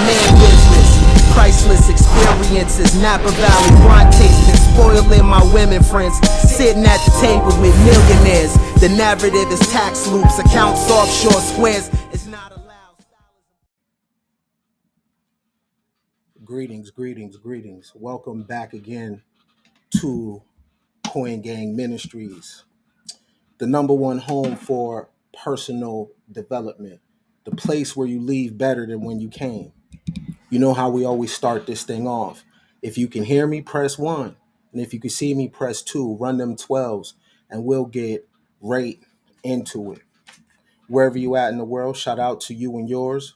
man business. Priceless experiences, Napa Valley wine tasting, spoiling my women friends, sitting at the table with millionaires. The narrative is tax loops, accounts offshore squares. It's not allowed. Greetings. Welcome back again to Coin Gang Ministries, the number one home for personal development, the place where you leave better than when you came. You know how we always start this thing off. If you can hear me, press 1. And if you can see me, press 2. Run them 12s and we'll get right into it. Wherever you at in the world, shout out to you and yours.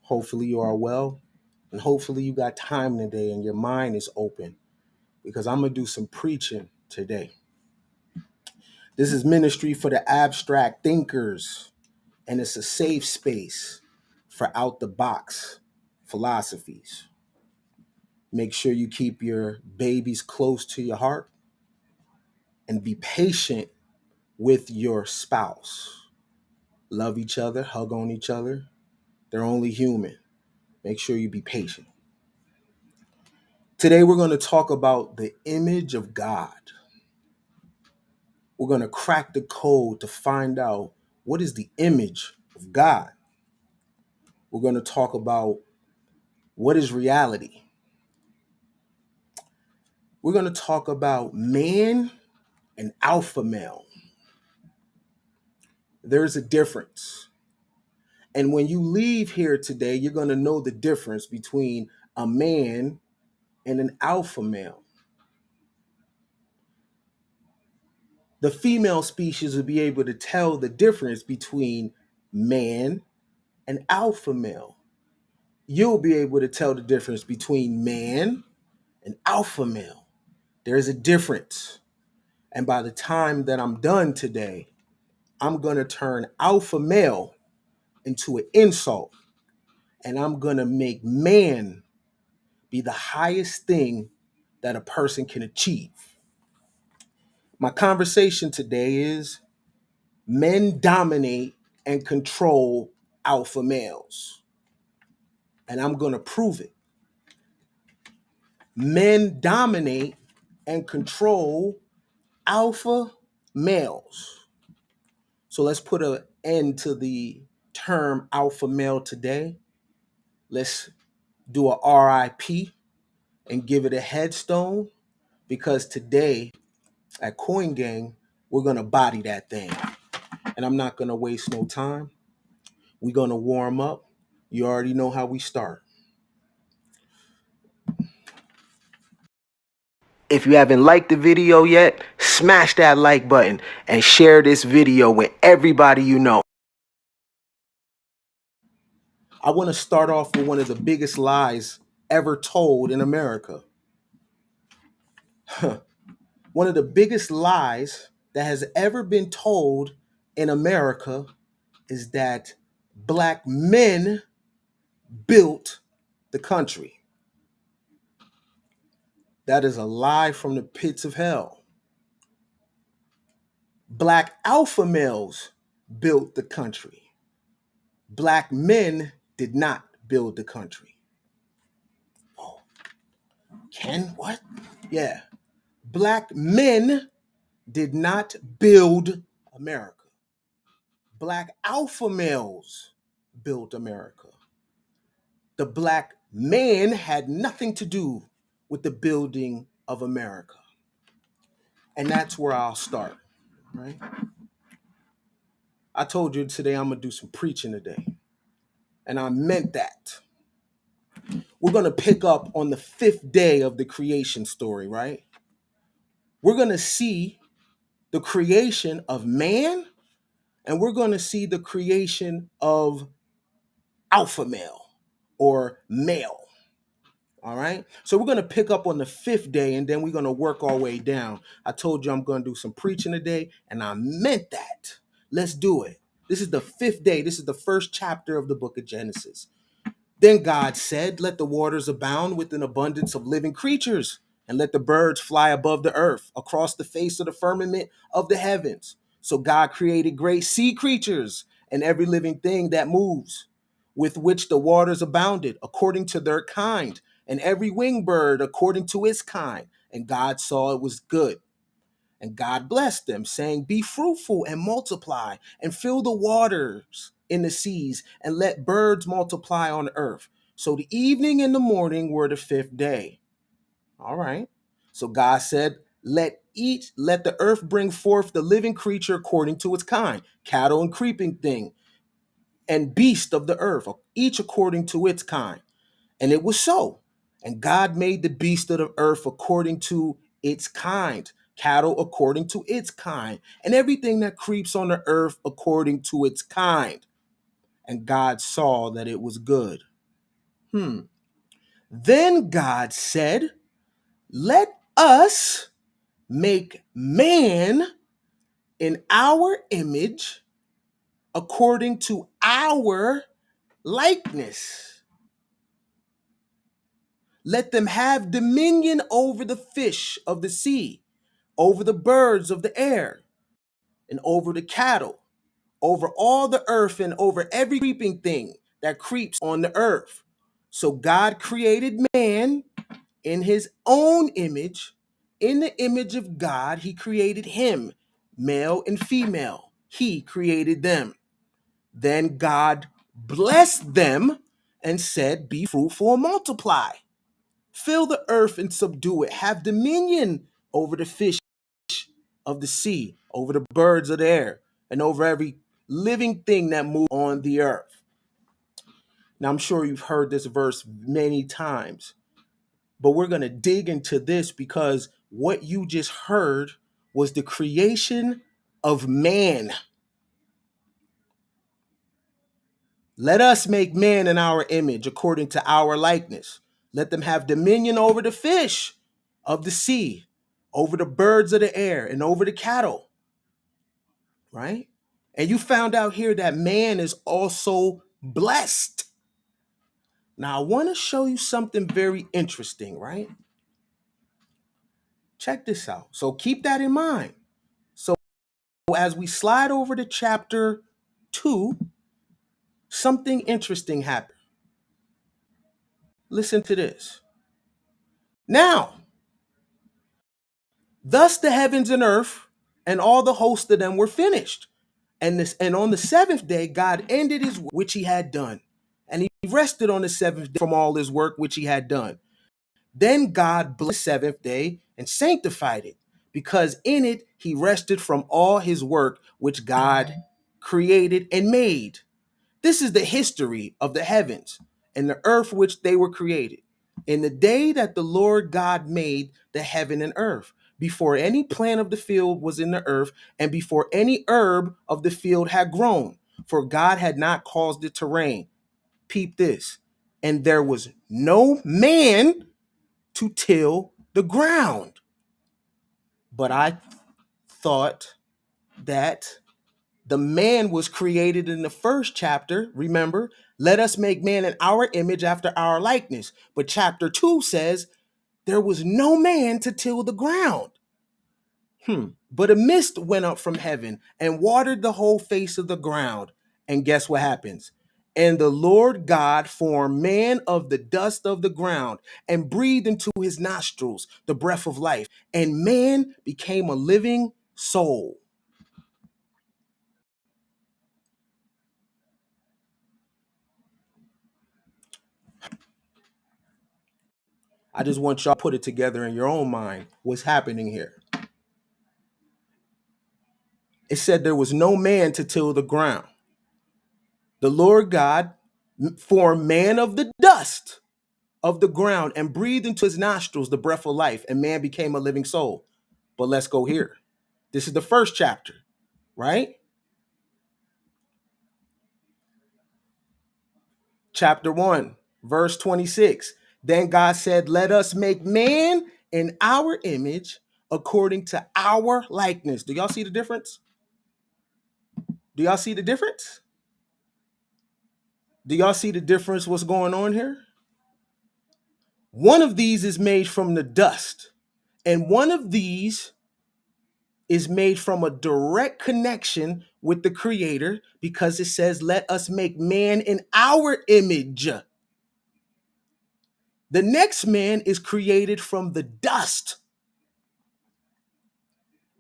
Hopefully you are well. And hopefully you got time today and your mind is open, because I'm going to do some preaching today. This is ministry for the abstract thinkers, and it's a safe space for out-the-box philosophies. Make sure you keep your babies close to your heart and be patient with your spouse. Love each other, hug on each other. They're only human. Make sure you be patient. Today, we're going to talk about the image of God. We're going to crack the code to find out what is the image of God. We're going to talk about what is reality. We're going to talk about man and alpha male. There's a difference. And when you leave here today, you're going to know the difference between a man and an alpha male. The female species will be able to tell the difference between man and alpha male. You'll be able to tell the difference between man and alpha male. There's a difference. And by the time that I'm done today, I'm going to turn alpha male into an insult. And I'm going to make man be the highest thing that a person can achieve. My conversation today is men dominate and control alpha males. And I'm going to prove it. Men dominate and control alpha males. So let's put an end to the term alpha male today. Let's do a RIP and give it a headstone, because today at Coin Gang, we're going to body that thing. And I'm not going to waste no time. We're going to warm up. You already know how we start. If you haven't liked the video yet, smash that like button and share this video with everybody you know. I want to start off with one of the biggest lies ever told in America. One of the biggest lies that has ever been told in America is that black men built the country. That is a lie from the pits of hell. Black alpha males built the country. Black men did not build the country. Oh, what? Yeah. Black men did not build America. Black alpha males built America. The black man had nothing to do with the building of America. And that's where I'll start, right? I told you today I'm going to do some preaching today. And I meant that. We're going to pick up on the 5th day of the creation story, right? We're going to see the creation of man, and we're going to see the creation of alpha male or male. All right. So we're going to pick up on the 5th day, and then we're going to work our way down. I told you I'm going to do some preaching today, and I meant that. Let's do it. This is the 5th day. This is the first chapter of the book of Genesis. Then God said, let the waters abound with an abundance of living creatures, and let the birds fly above the earth across the face of the firmament of the heavens. So God created great sea creatures and every living thing that moves, with which the waters abounded, according to their kind, and every winged bird according to its kind. And God saw it was good. And God blessed them, saying, Be fruitful and multiply, and fill the waters in the seas, and let birds multiply on earth. So the evening and the morning were the fifth day. All right. So God said, let the earth bring forth the living creature according to its kind, cattle and creeping thing, and beast of the earth, each according to its kind. And it was so. And God made the beast of the earth according to its kind, cattle according to its kind, and everything that creeps on the earth according to its kind. And God saw that it was good. Then God said, Let us make man in our image according to our likeness. Let them have dominion over the fish of the sea, over the birds of the air, and over the cattle, over all the earth, and over every creeping thing that creeps on the earth. So God created man in his own image. In the image of God, he created him, male and female. He created them. Then God blessed them and said, Be fruitful and multiply. Fill the earth and subdue it. Have dominion over the fish of the sea, over the birds of the air, and over every living thing that moves on the earth. Now, I'm sure you've heard this verse many times, but we're going to dig into this because what you just heard was the creation of man. Let us make man in our image according to our likeness. Let them have dominion over the fish of the sea, over the birds of the air, and over the cattle. Right? And you found out here that man is also blessed. Now, I want to show you something very interesting, right? Check this out. So keep that in mind. So as we slide over to chapter 2, something interesting happened. Listen to this. Now, thus the heavens and earth and all the host of them were finished. And on the seventh day, God ended his work which he had done. And he rested on the seventh day from all his work which he had done. Then God blessed the seventh day and sanctified it, because in it he rested from all his work which God created and made. This is the history of the heavens and the earth which they were created. In the day that the Lord God made the heaven and earth, before any plant of the field was in the earth, and before any herb of the field had grown, for God had not caused it to rain. Peep this. And there was no man to till the ground. But I thought that the man was created in the first chapter. Remember, let us make man in our image after our likeness. But chapter 2 says there was no man to till the ground. But a mist went up from heaven and watered the whole face of the ground. And guess what happens? And the Lord God formed man of the dust of the ground and breathed into his nostrils the breath of life. And man became a living soul. I just want y'all to put it together in your own mind. What's happening here? It said there was no man to till the ground. The Lord God formed man of the dust of the ground and breathed into his nostrils the breath of life, and man became a living soul. But let's go here. This is the first chapter, right? Chapter 1, verse 26. Then God said, Let us make man in our image according to our likeness. Do y'all see the difference? Do y'all see the difference? Do y'all see the difference? What's going on here? One of these is made from the dust, and one of these is made from a direct connection with the creator, because it says, let us make man in our image. The next man is created from the dust.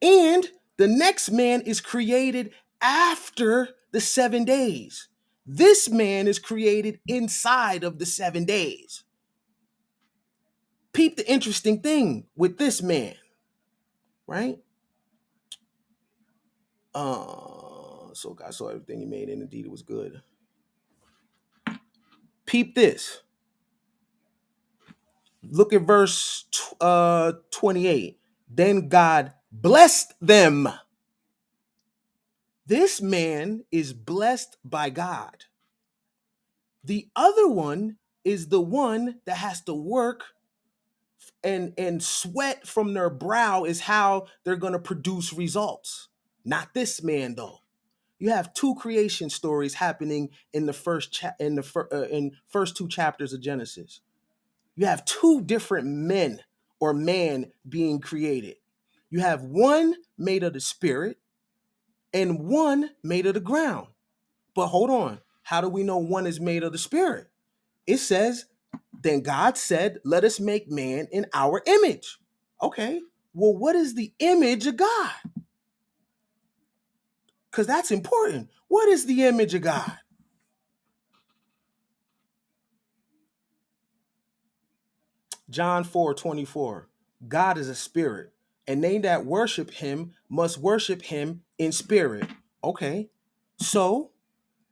And the next man is created after the 7 days. This man is created inside of the 7 days. Peep the interesting thing with this man, right? So God saw everything he made, and indeed it was good. Peep this. Look at verse 28. Then God blessed them. This man is blessed by God. The other one is the one that has to work and sweat from their brow, is how they're going to produce results. Not this man, though. You have two creation stories happening in the first two chapters of Genesis. You have two different men or man being created. You have one made of the spirit and one made of the ground. But hold on. How do we know one is made of the spirit? It says, then God said, let us make man in our image. Okay. Well, what is the image of God? Because that's important. What is the image of God? John 4:24. God is a spirit, and they that worship him must worship him in spirit. Okay. So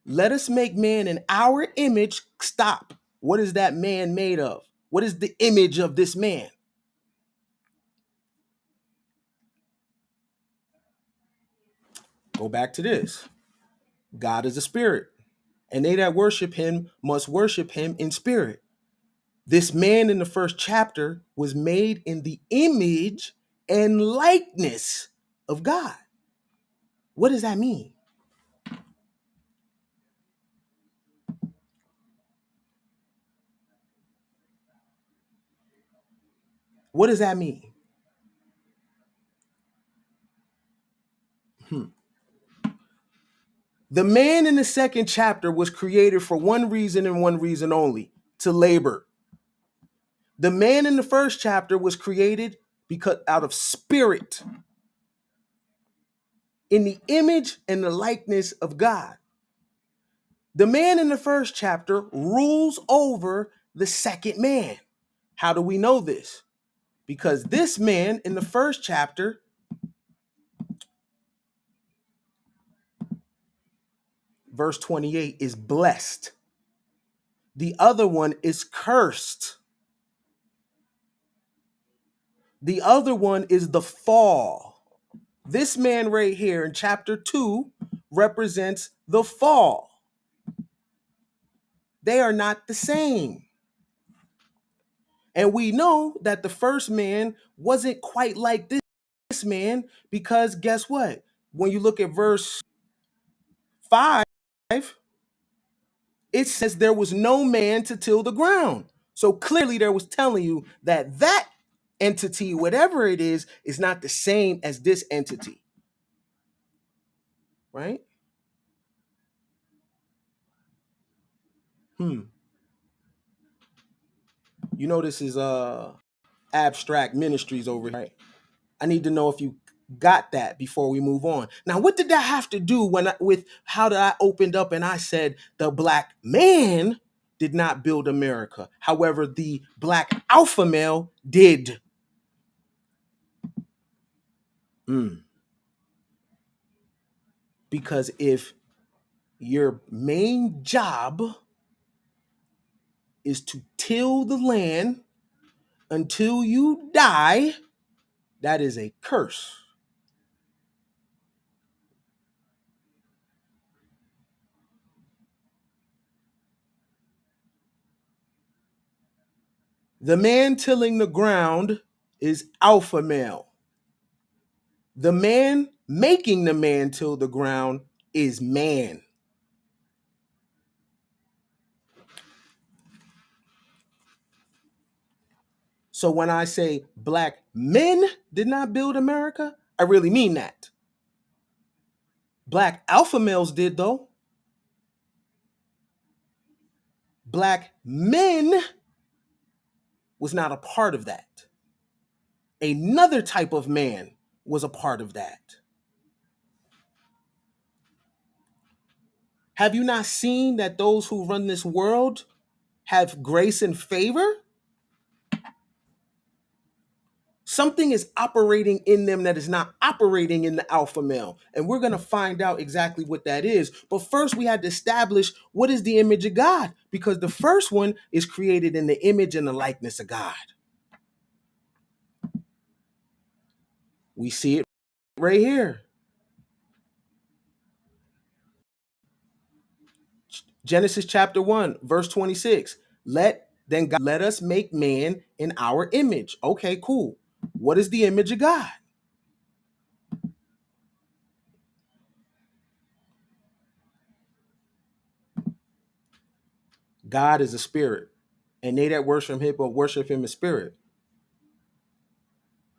let us make man in our image. Stop. What is that man made of? What is the image of this man? Go back to this. God is a spirit, and they that worship him must worship him in spirit. This man in the first chapter was made in the image and likeness of God. What does that mean? What does that mean? The man in the second chapter was created for one reason and one reason only: to labor. The man in the first chapter was created because out of spirit, in the image and the likeness of God. The man in the first chapter rules over the second man. How do we know this? Because this man in the first chapter, verse 28, is blessed. The other one is cursed. The other one is the fall. This man right here in chapter 2 represents the fall. They are not the same. And we know that the first man wasn't quite like this man, because guess what? When you look at verse 5, it says there was no man to till the ground. So clearly there was telling you that that entity, whatever it is not the same as this entity, right? You know, this is abstract ministries over here, right? I need to know if you got that before we move on. Now, what did that have to do with how that I opened up and I said the black man did not build America? However, the black alpha male did. Because if your main job is to till the land until you die, that is a curse. The man tilling the ground is alpha male. The man making the man till the ground is man. So when I say black men did not build America, I really mean that. Black alpha males did, though. Black men was not a part of that. Another type of man was a part of that. Have you not seen that those who run this world have grace and favor? Something is operating in them that is not operating in the alpha male. And we're going to find out exactly what that is. But first, we had to establish what is the image of God, because the first one is created in the image and the likeness of God. We see it right here. Genesis chapter 1, verse 26. Let us make man in our image. Okay, cool. What is the image of God? God is a spirit, and they that worship him in spirit.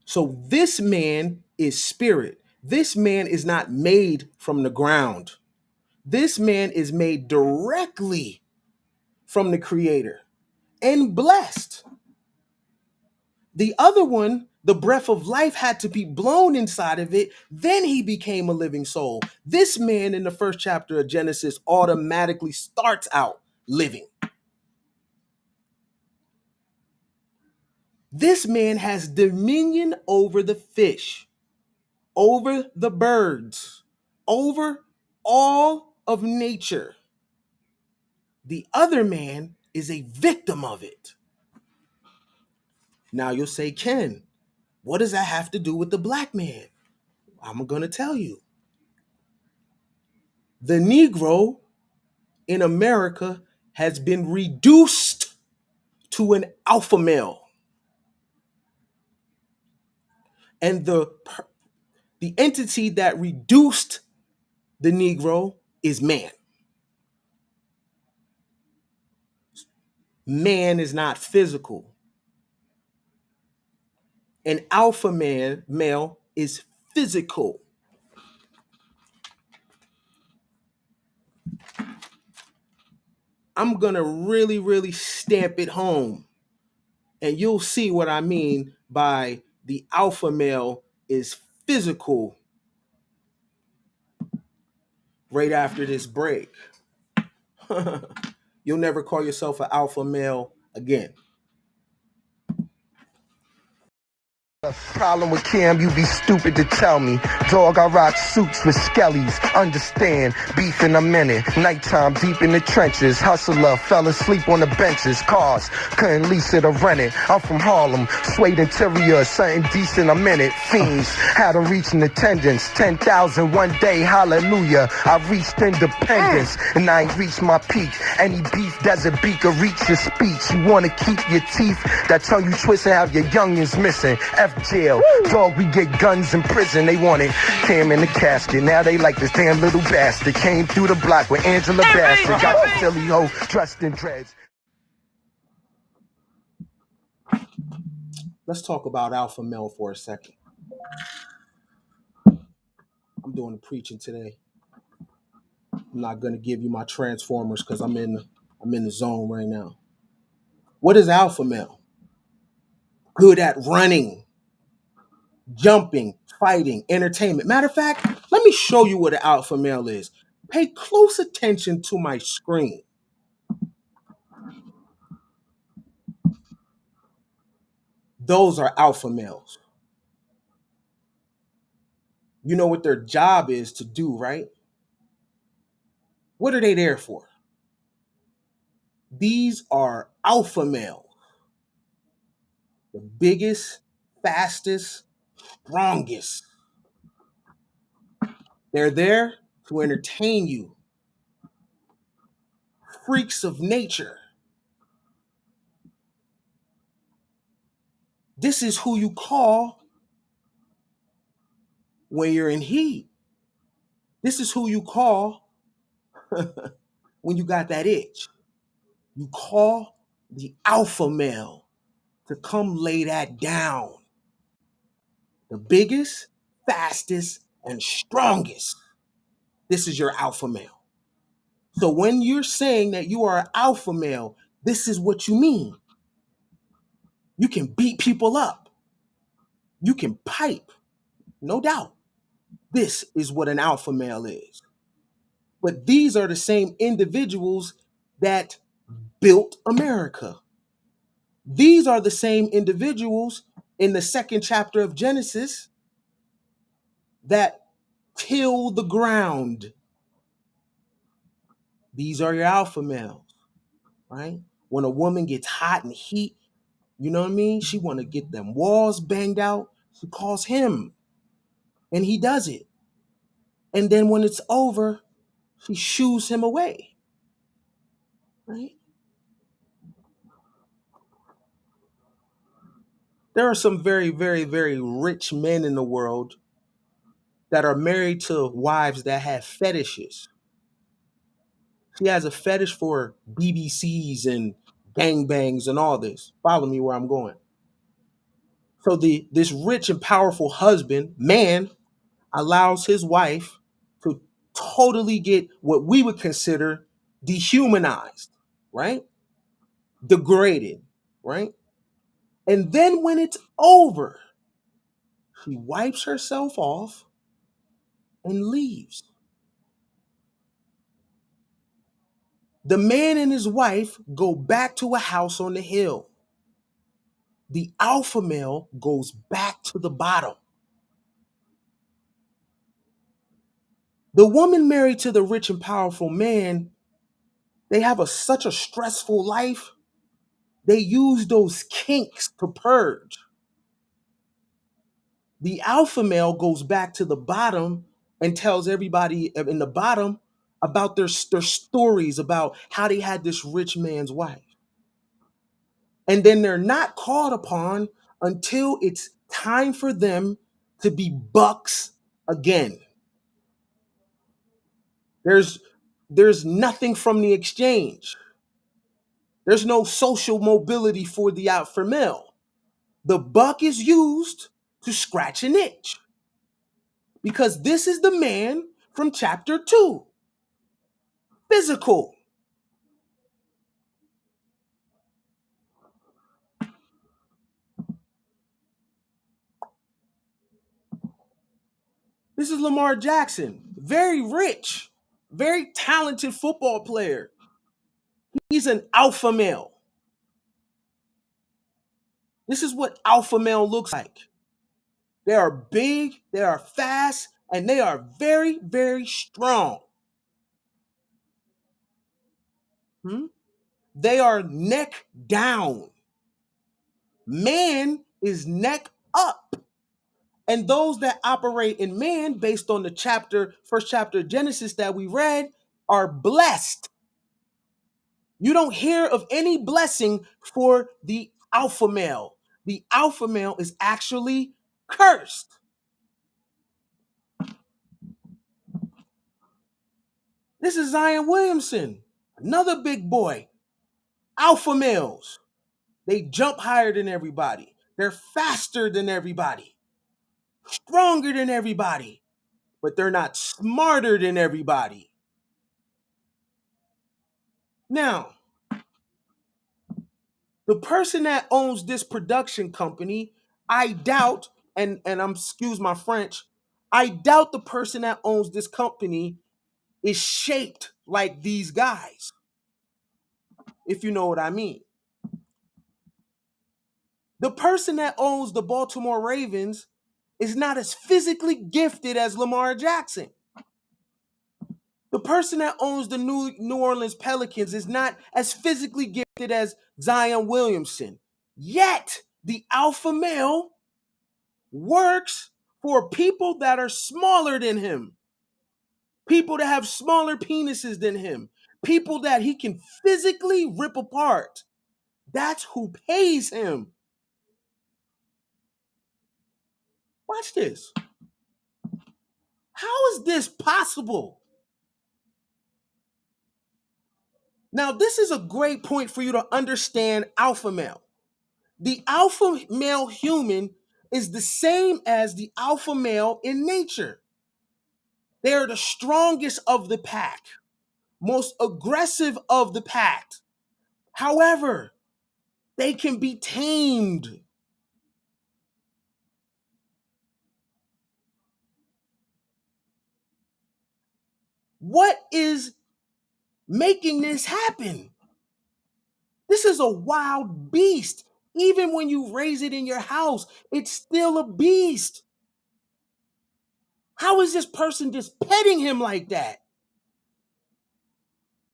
So this man is spirit. This man is not made from the ground. This man is made directly from the creator and blessed. The other one, the breath of life had to be blown inside of it. Then he became a living soul. This man in the first chapter of Genesis automatically starts out living. This man has dominion over the fish, over the birds, over all of nature. The other man is a victim of it. Now you'll say, Ken, what does that have to do with the black man? I'm going to tell you. The Negro in America has been reduced to an alpha male. And the entity that reduced the Negro is man. Man is not physical. An alpha male is physical. I'm going to really, really stamp it home. And you'll see what I mean by the alpha male is physical right after this break. You'll never call yourself an alpha male again. Problem with Cam, you be stupid to tell me. Dog, I rock suits with skellies. Understand, beef in a minute. Nighttime deep in the trenches. Hustler, fell asleep on the benches. Cars, couldn't lease it or rent it. I'm from Harlem, suede interior, something decent a minute. Fiends, had to reach in attendance. 10,000 one day, hallelujah. I reached independence, and I ain't reached my peak. Any beef, desert beat could reach your speech. You wanna keep your teeth, that tongue you twist and have your youngins missing. Jail. Dog, we get guns in prison. They wanted Cam in the casket. Now they like this damn little bastard. Came through the block with Angela Bassett. Got the silly hoe dressed in dreads. Let's talk about alpha male for a second. I'm doing the preaching today. I'm not going to give you my transformers because I'm in the zone right now. What is alpha male? Good at running, jumping, fighting, entertainment. Matter of fact, let me show you what an alpha male is. Pay close attention to my screen. Those are alpha males. You know what their job is to do, right? What are they there for? These are alpha males. The biggest, fastest, strongest. They're there to entertain you. Freaks of nature. This is who you call when you're in heat. This is who you call when you got that itch. You call the alpha male to come lay that down. The biggest, fastest, and strongest. This is your alpha male. So when you're saying that you are an alpha male, this is what you mean. You can beat people up. You can pipe, no doubt. This is what an alpha male is. But these are the same individuals that built America. These are the same individuals in the second chapter of Genesis that till the ground. These are your alpha males, right? When a woman gets hot and heat, you know what I mean? She want to get them walls banged out. She calls him, and he does it. And then when it's over, she shoos him away, right? There are some very, very, very rich men in the world that are married to wives that have fetishes. She has a fetish for BBCs and gangbangs and all this. Follow me where I'm going. So this rich and powerful husband, man, allows his wife to totally get what we would consider dehumanized, right? Degraded, right? And then when it's over, she wipes herself off and leaves. The man and his wife go back to a house on the hill. The alpha male goes back to the bottom. The woman married to the rich and powerful man, they have such a stressful life. They use those kinks to purge. The alpha male goes back to the bottom and tells everybody in the bottom about their stories about how they had this rich man's wife. And then they're not called upon until it's time for them to be bucks again. There's nothing from the exchange. There's no social mobility for the alpha male. The buck is used to scratch an itch. Because this is the man from chapter 2. Physical. This is Lamar Jackson. Very rich, very talented football player. He's an alpha male. This is what alpha male looks like. They are big, they are fast, and they are very, very strong. Hmm? They are neck down. Man is neck up. And those that operate in man, based on the first chapter of Genesis that we read, are blessed. You don't hear of any blessing for the alpha male. The alpha male is actually cursed. This is Zion Williamson, another big boy. Alpha males. They jump higher than everybody. They're faster than everybody, stronger than everybody, but they're not smarter than everybody. Now, the person that owns this production company, I doubt, and I'm excuse my French, I doubt the person that owns this company is shaped like these guys, if you know what I mean. The person that owns the Baltimore Ravens is not as physically gifted as Lamar Jackson. The person that owns the New Orleans Pelicans is not as physically gifted as Zion Williamson. Yet, the alpha male works for people that are smaller than him, people that have smaller penises than him, people that he can physically rip apart. That's who pays him. Watch this. How is this possible? Now, this is a great point for you to understand alpha male. The alpha male human is the same as the alpha male in nature. They are the strongest of the pack, most aggressive of the pack. However, they can be tamed. What is making this happen? This is a wild beast. Even when you raise it in your house, it's still a beast. How is this person just petting him like that?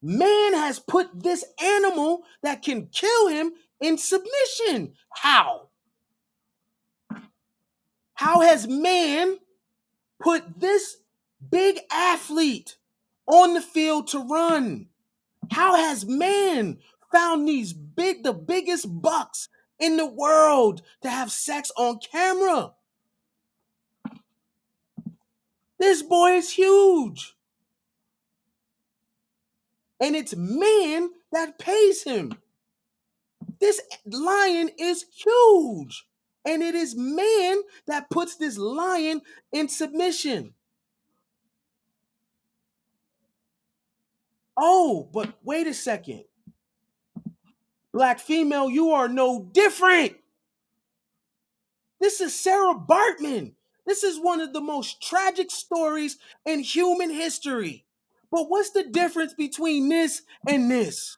Man has put this animal that can kill him in submission. How? How has man put this big athlete on the field to run? How has man found the biggest bucks in the world to have sex on camera? This boy is huge. And it's man that pays him. This lion is huge. And it is man that puts this lion in submission. Oh, but wait a second. Black female, you are no different. This is Sarah Bartman. This is one of the most tragic stories in human history. But what's the difference between this and this?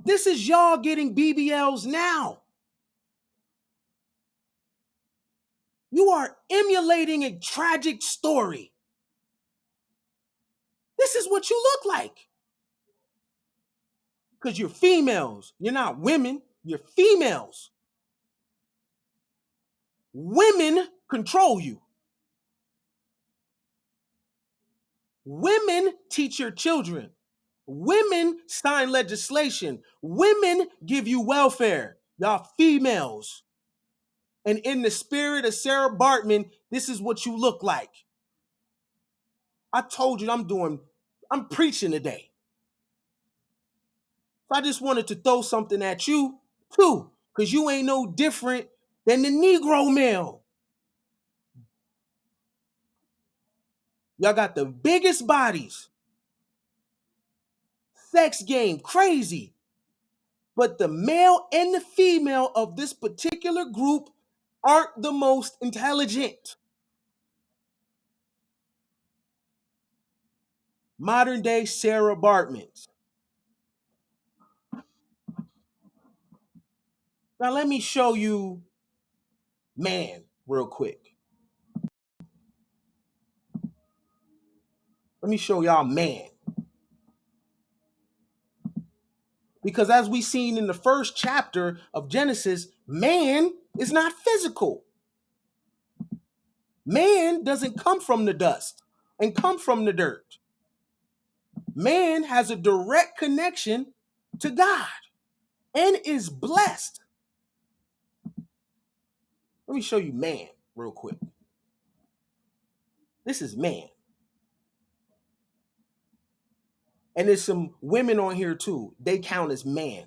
This is y'all getting BBLs now. You are emulating a tragic story. This is what you look like. Because you're females. You're not women. You're females. Women control you. Women teach your children. Women sign legislation. Women give you welfare. Y'all females. And in the spirit of Sarah Bartman, this is what you look like. I told you I'm preaching today. So I just wanted to throw something at you too, because you ain't no different than the Negro male. Y'all got the biggest bodies. Sex game, crazy. But the male and the female of this particular group aren't the most intelligent. Modern day Sarah Bartmans. Now let me show you man real quick. Let me show y'all man. Because as we seen in the first chapter of Genesis, man is not physical. Man doesn't come from the dust and come from the dirt. Man has a direct connection to God and is blessed. Let me show you man real quick. This is man. And there's some women on here too. They count as man.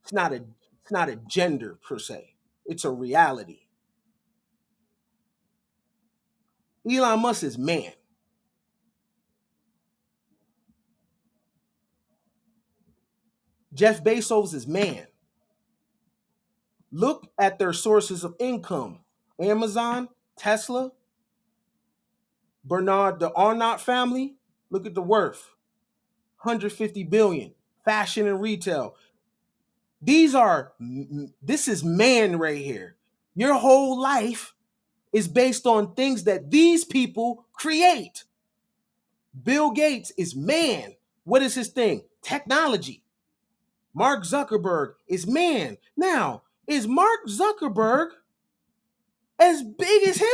It's not a gender per se. It's a reality. Elon Musk is man. Jeff Bezos is man. Look at their sources of income. Amazon, Tesla, Bernard, the Arnault family. Look at the worth. 150 billion. Fashion and retail. This is man right here. Your whole life is based on things that these people create. Bill Gates is man. What is his thing? Technology. Mark Zuckerberg is man. Now, is Mark Zuckerberg as big as him?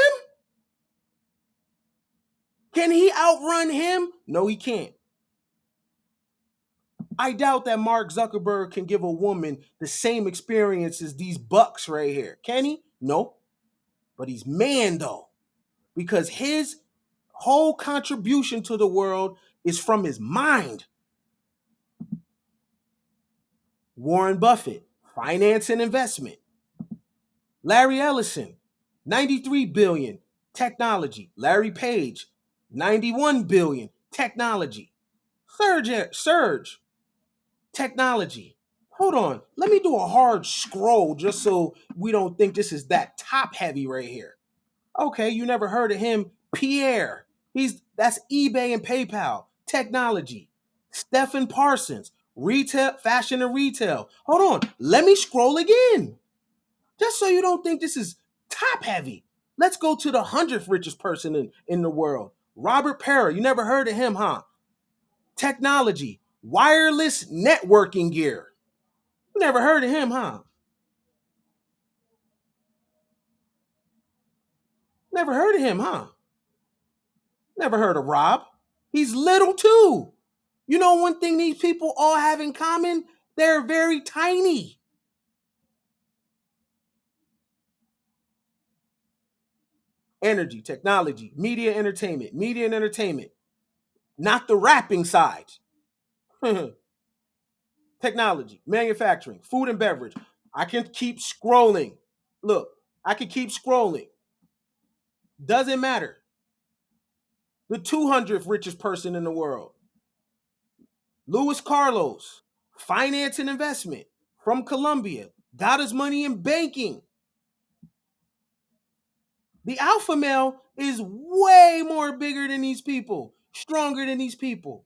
Can he outrun him? No, he can't. I doubt that Mark Zuckerberg can give a woman the same experience as these bucks right here. Can he? No. But he's man though, because his whole contribution to the world is from his mind. Warren Buffett, finance and investment. Larry Ellison, 93 billion, technology. Larry Page, 91 billion, technology. Surge, technology. Hold on, let me do a hard scroll just so we don't think this is that top heavy right here. Okay, you never heard of him. Pierre, that's eBay and PayPal, technology. Stephen Parsons, retail, fashion and retail. Hold on, let me scroll again. Just so you don't think this is top heavy. Let's go to the 100th richest person in the world. Robert Perry, you never heard of him, huh? Technology, wireless networking gear. You never heard of him, huh? Never heard of him, huh? Never heard of Rob. He's little too. You know one thing these people all have in common? They're very tiny. Energy, technology, media, and entertainment. Not the rapping side. Technology, manufacturing, food and beverage. I can keep scrolling. Look, I can keep scrolling. Doesn't matter. The 200th richest person in the world, Luis Carlos, finance and investment from Colombia, got his money in banking. The alpha male is way more bigger than these people, stronger than these people.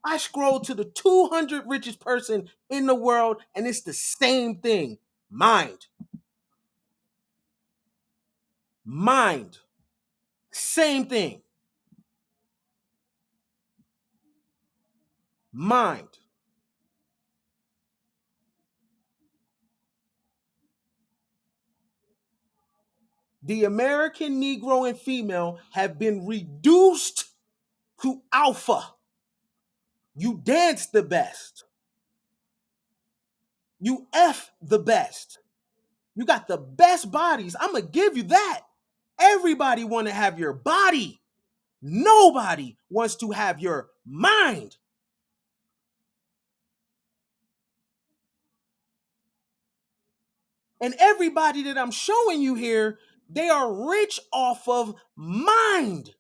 I scroll to the 200 richest person in the world, and it's the same thing. Mind. Mind. Same thing. Mind. The American Negro and female have been reduced to alpha. You dance the best. You F the best. You got the best bodies. I'm going to give you that. Everybody want to have your body. Nobody wants to have your mind. And everybody that I'm showing you here, they are rich off of mind.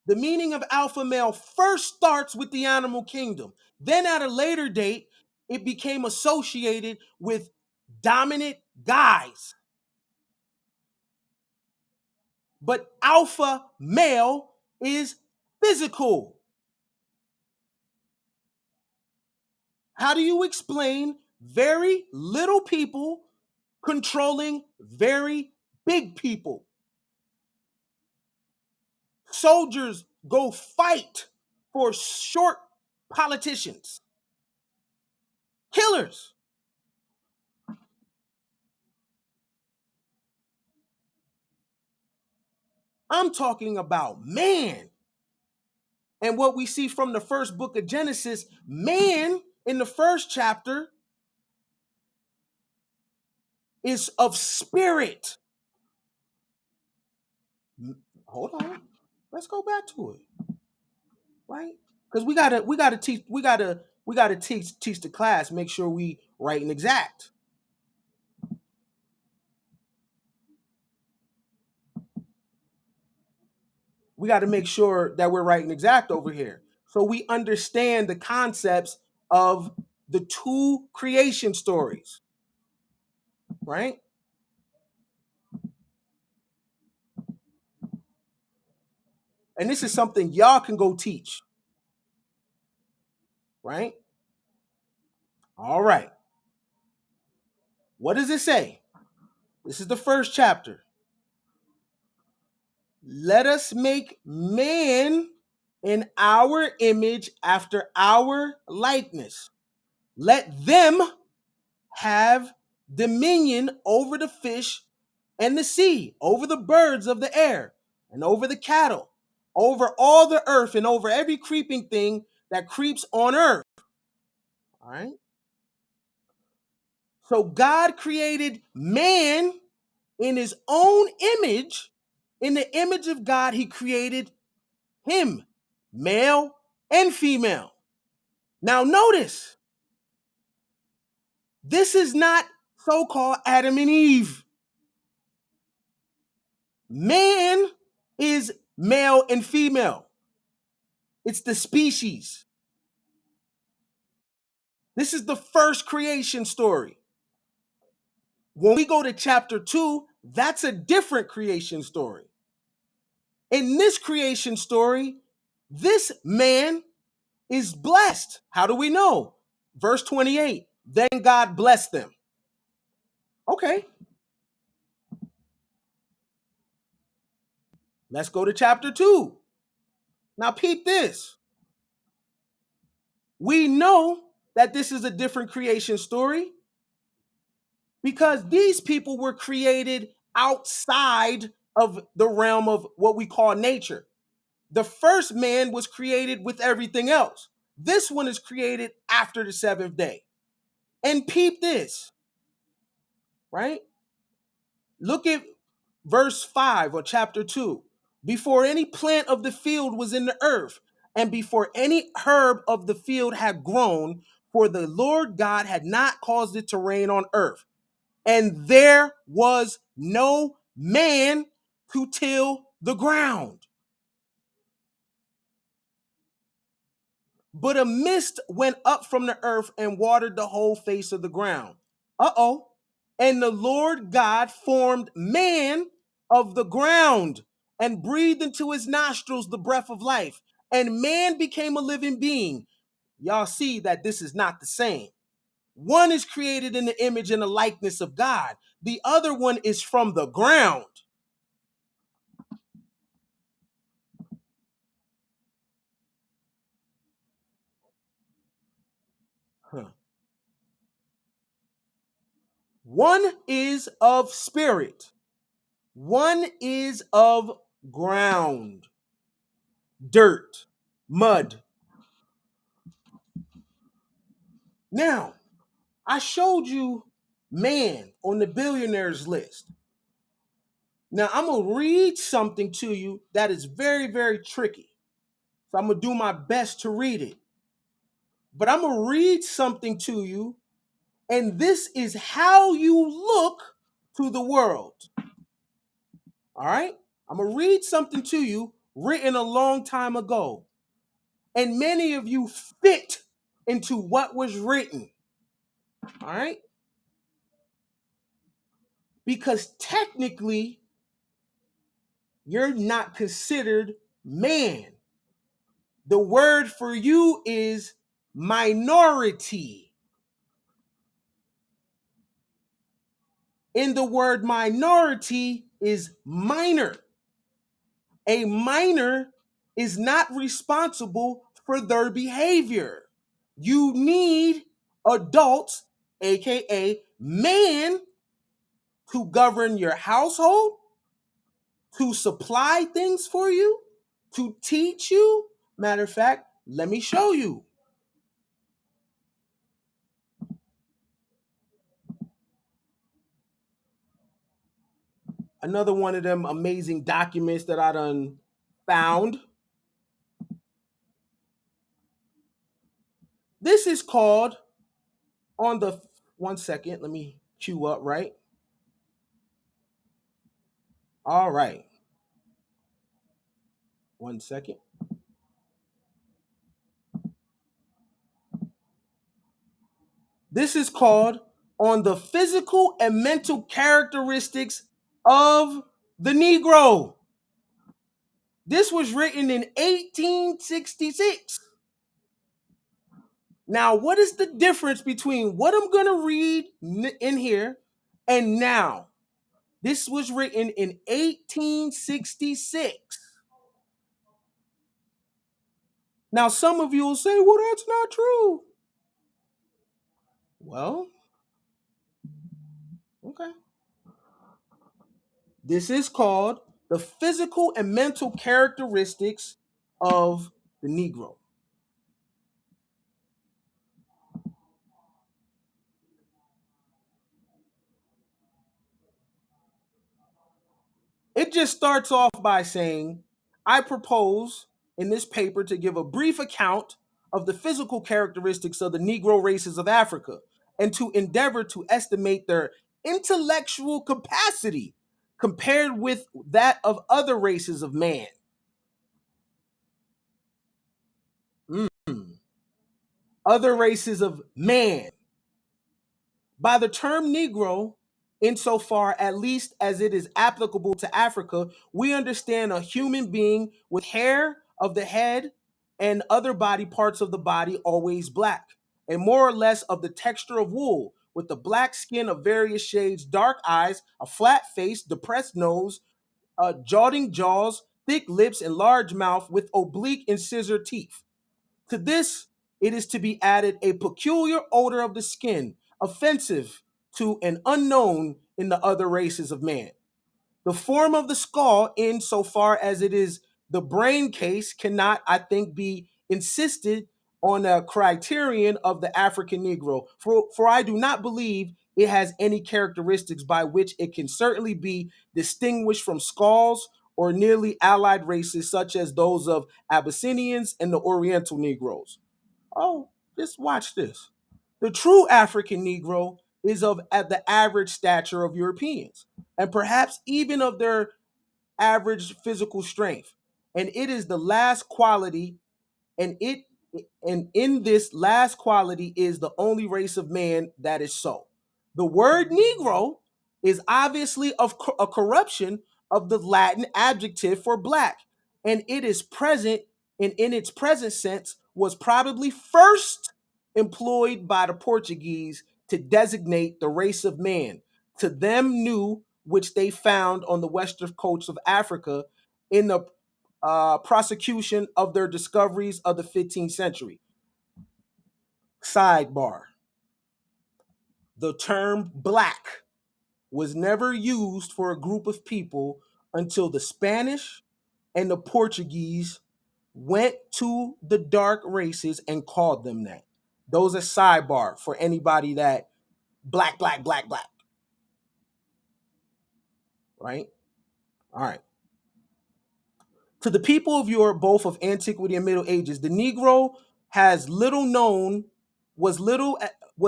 The meaning of alpha male first starts with the animal kingdom. Then at a later date, it became associated with dominant guys. But alpha male is physical. How do you explain very little people controlling very big people? Soldiers go fight for short politicians. Killers. I'm talking about man. And what we see from the first book of Genesis, man in the first chapter is of spirit. Hold on. Let's go back to it. Right? Because we gotta teach the class, make sure we right and exact. We got to make sure that we're right and exact over here. So we understand the concepts of the two creation stories, right? And this is something y'all can go teach, right? All right. What does it say? This is the first chapter. Let us make man in our image after our likeness. Let them have dominion over the fish and the sea, over the birds of the air, and over the cattle, over all the earth, and over every creeping thing that creeps on earth. All right. So God created man in his own image, In the image of God, he created him, male and female. Now notice, this is not so-called Adam and Eve. Man is male and female. It's the species. This is the first creation story. When we go to chapter 2, that's a different creation story. In this creation story, this man is blessed. How do we know? Verse 28, then God blessed them. Okay, let's go to chapter 2. Now peep this. We know that this is a different creation story because these people were created outside of the realm of what we call nature. The first man was created with everything else. This one is created after the seventh day. And peep this, right? Look at verse 5 or chapter 2. Before any plant of the field was in the earth, and before any herb of the field had grown, for the Lord God had not caused it to rain on earth. And there was no man to till the ground. But a mist went up from the earth and watered the whole face of the ground. Uh-oh. And the Lord God formed man of the ground and breathed into his nostrils the breath of life. And man became a living being. Y'all see that this is not the same. One is created in the image and the likeness of God. The other one is from the ground. Huh. One is of spirit. One is of ground, dirt, mud. Now, I showed you man on the billionaires list. Now, I'm going to read something to you that is very, very tricky. So I'm going to do my best to read it. But I'm going to read something to you, and this is how you look to the world. All right? I'm going to read something to you written a long time ago. And many of you fit into what was written. All right? Because technically, you're not considered man. The word for you is minority. In the word minority is minor. A minor is not responsible for their behavior. You need adults, aka man, to govern your household, to supply things for you, to teach you. Matter of fact, let me show you. Another one of them amazing documents that I done found. This is called on the, one second, let me cue up, right? All right. One second. This is called on the physical and mental characteristics of the Negro. This was written in 1866. Now, what is the difference between what I'm going to read in here and now? This was written in 1866. Now, some of you will say, well, that's not true. Well, okay. This is called the physical and mental characteristics of the Negro. It just starts off by saying, I propose in this paper to give a brief account of the physical characteristics of the Negro races of Africa and to endeavor to estimate their intellectual capacity compared with that of other races of man. Mm. Other races of man. By the term Negro, insofar at least as it is applicable to Africa, we understand a human being with hair of the head and other body parts of the body always black, and more or less of the texture of wool, with the black skin of various shades, dark eyes, a flat face, depressed nose, jutting jaws, thick lips, and large mouth with oblique and scissor teeth. To this, it is to be added a peculiar odor of the skin, offensive to an unknown in the other races of man. The form of the skull, in so far as it is the brain case, cannot, I think, be insisted on a criterion of the African Negro, for I do not believe it has any characteristics by which it can certainly be distinguished from skulls or nearly allied races such as those of Abyssinians and the Oriental Negroes. Oh, just watch this. The true African Negro is of at the average stature of Europeans, and perhaps even of their average physical strength. And it is the last quality, and it and in this last quality is the only race of man that is so. The word Negro is obviously a corruption of the Latin adjective for black, and it is present and in its present sense was probably first employed by the Portuguese to designate the race of man, to them new, which they found on the western coast of Africa in the prosecution of their discoveries of the 15th century. Sidebar: the term black was never used for a group of people until the Spanish and the Portuguese went to the dark races and called them that. Those are sidebar for anybody that black, black, black, black, right? All right. To the people of Europe, both of antiquity and Middle Ages, the Negro has little known, was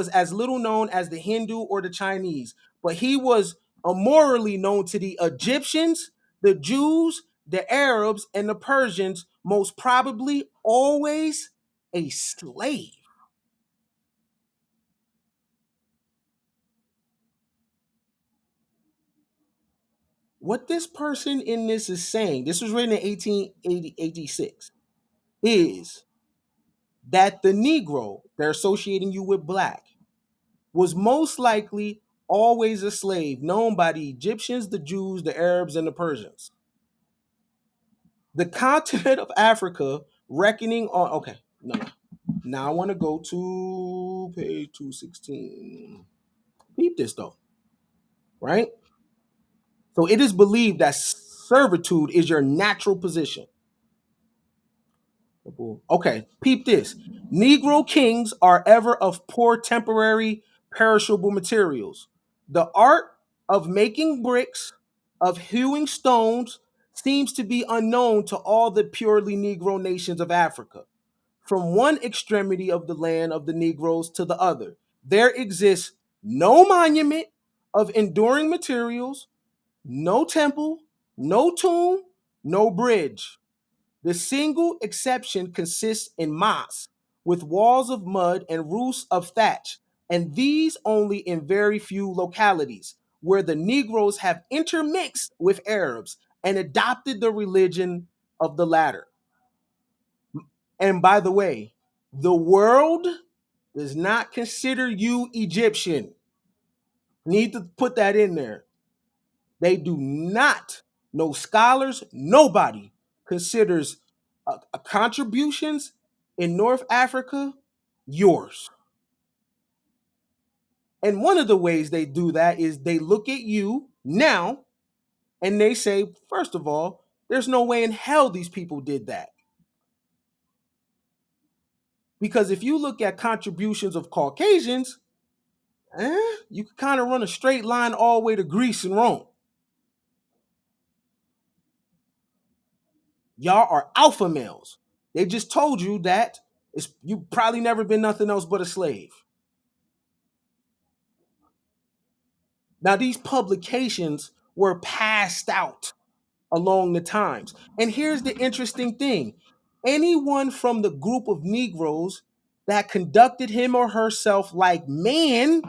as little known as the Hindu or the Chinese, but he was immorally known to the Egyptians, the Jews, the Arabs, and the Persians, most probably always a slave. What this person in this is saying, this was written in 1886, is that the Negro, they're associating you with black, was most likely always a slave known by the Egyptians, the Jews, the Arabs, and the Persians. The continent of Africa, reckoning on, okay, no. Now I want to go to page 216. Peep this though, right? So it is believed that servitude is your natural position. Okay, peep this. Negro kings are ever of poor temporary perishable materials. The art of making bricks, of hewing stones, seems to be unknown to all the purely Negro nations of Africa. From one extremity of the land of the Negroes to the other, there exists no monument of enduring materials, no temple, no tomb, no bridge. The single exception consists in mosques with walls of mud and roofs of thatch, and these only in very few localities where the Negroes have intermixed with Arabs and adopted the religion of the latter. And by the way, the world does not consider you Egyptian. Need to put that in there. They do not, no scholars, nobody considers contributions in North Africa yours. And one of the ways they do that is they look at you now and they say, first of all, there's no way in hell these people did that. Because if you look at contributions of Caucasians, you can kind of run a straight line all the way to Greece and Rome. Y'all are alpha males. They just told you that you probably never been nothing else but a slave. Now, these publications were passed out along the times. And here's the interesting thing: anyone from the group of Negroes that conducted him or herself like man,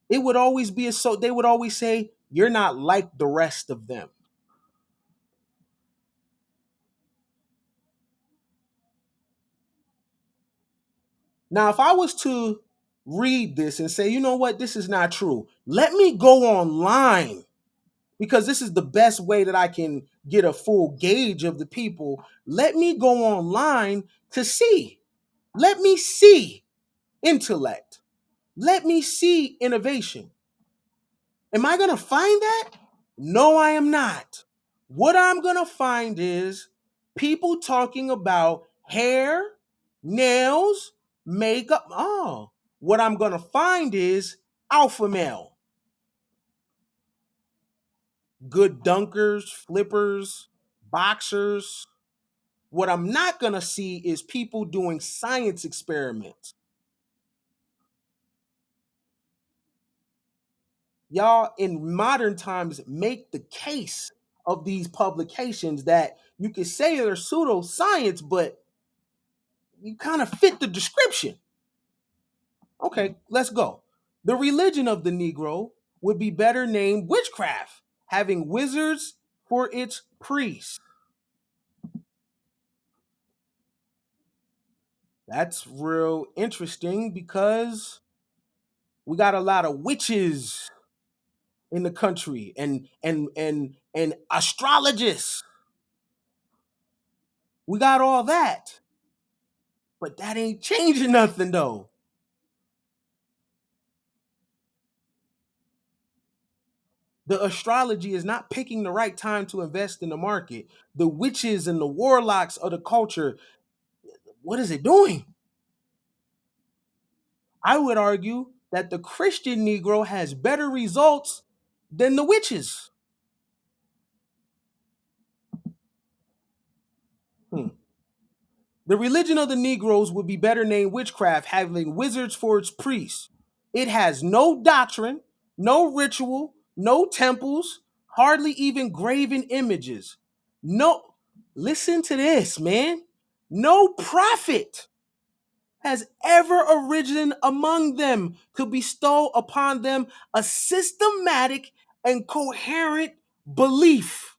it would always be so they would always say, you're not like the rest of them. Now, if I was to read this and say, you know what, this is not true, let me go online because this is the best way that I can get a full gauge of the people. Let me go online to see. Let me see intellect. Let me see innovation. Am I going to find that? No, I am not. What I'm going to find is people talking about hair, nails, makeup. Oh, what I'm going to find is alpha male, good dunkers, flippers, boxers. What I'm not going to see is people doing science experiments. Y'all in modern times make the case of these publications that you could say they're pseudoscience, but you kind of fit the description. Okay, let's go. The religion of the Negro would be better named witchcraft, having wizards for its priests. That's real interesting because we got a lot of witches in the country and astrologists. We got all that. But that ain't changing nothing though. The astrology is not picking the right time to invest in the market. The witches and the warlocks of the culture, what is it doing? I would argue that the Christian Negro has better results than the witches. Hmm. The religion of the Negroes would be better named witchcraft, having wizards for its priests. It has no doctrine, no ritual, no temples, hardly even graven images. No, listen to this, man. No prophet has ever arisen among them to bestow upon them a systematic and coherent belief.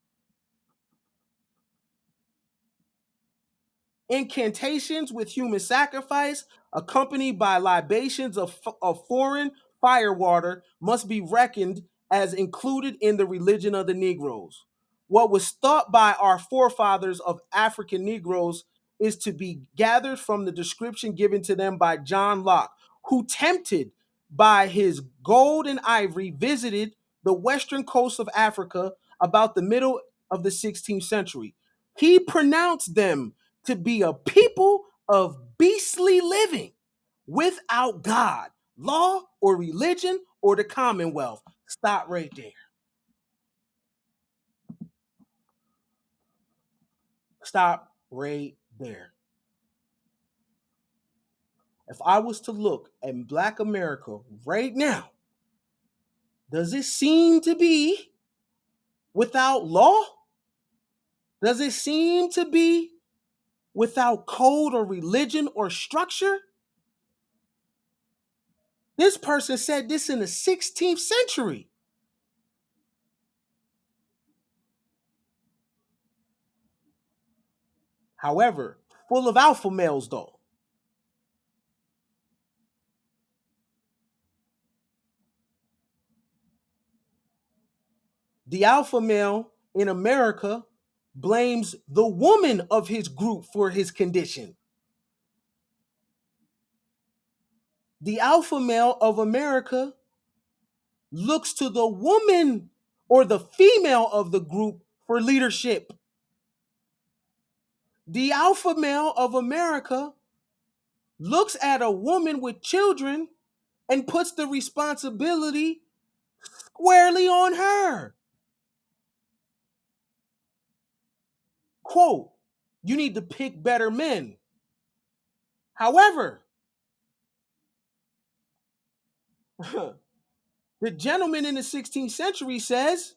Incantations with human sacrifice, accompanied by libations of foreign firewater, must be reckoned as included in the religion of the Negroes. What was thought by our forefathers of African Negroes is to be gathered from the description given to them by John Locke, who, tempted by his gold and ivory, visited the western coast of Africa about the middle of the 16th century. He pronounced them to be a people of beastly living without God, law, or religion, or the commonwealth. Stop right there. Stop right there. If I was to look at Black America right now, does it seem to be without law? Does it seem to be without code or religion or structure? This person said this in the 16th century. However, full of alpha males, though. The alpha male in America blames the woman of his group for his condition. The alpha male of America looks to the woman or the female of the group for leadership. The alpha male of America looks at a woman with children and puts the responsibility squarely on her. Quote, you need to pick better men. However, the gentleman in the 16th century says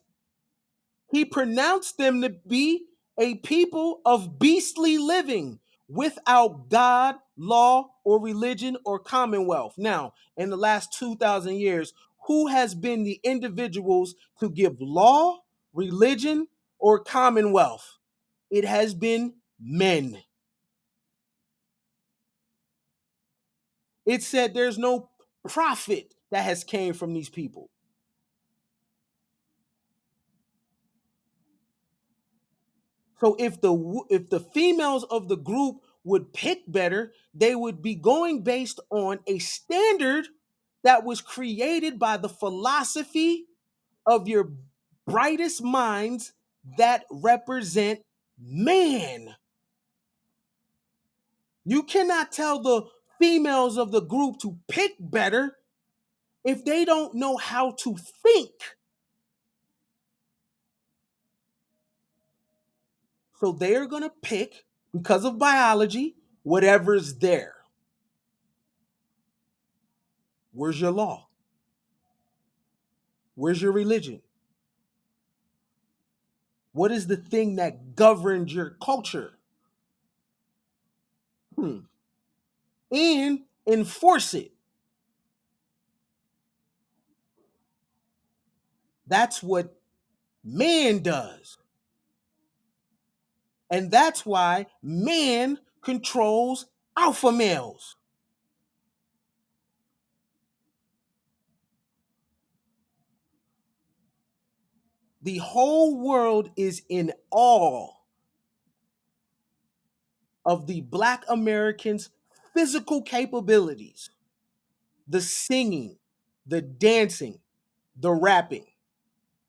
he pronounced them to be a people of beastly living without God, law, or religion or commonwealth. Now, in the last 2,000 years, who has been the individuals to give law, religion, or commonwealth? It has been men. It said there's no profit that has came from these people. So if the females of the group would pick better, they would be going based on a standard that was created by the philosophy of your brightest minds that represent man. You cannot tell the females of the group to pick better if they don't know how to think. So they're going to pick, because of biology, whatever's there. Where's your law? Where's your religion? What is the thing that governs your culture? And enforce it. That's what man does. And that's why man controls alpha males. The whole world is in awe of the Black Americans' physical capabilities, the singing, the dancing, the rapping,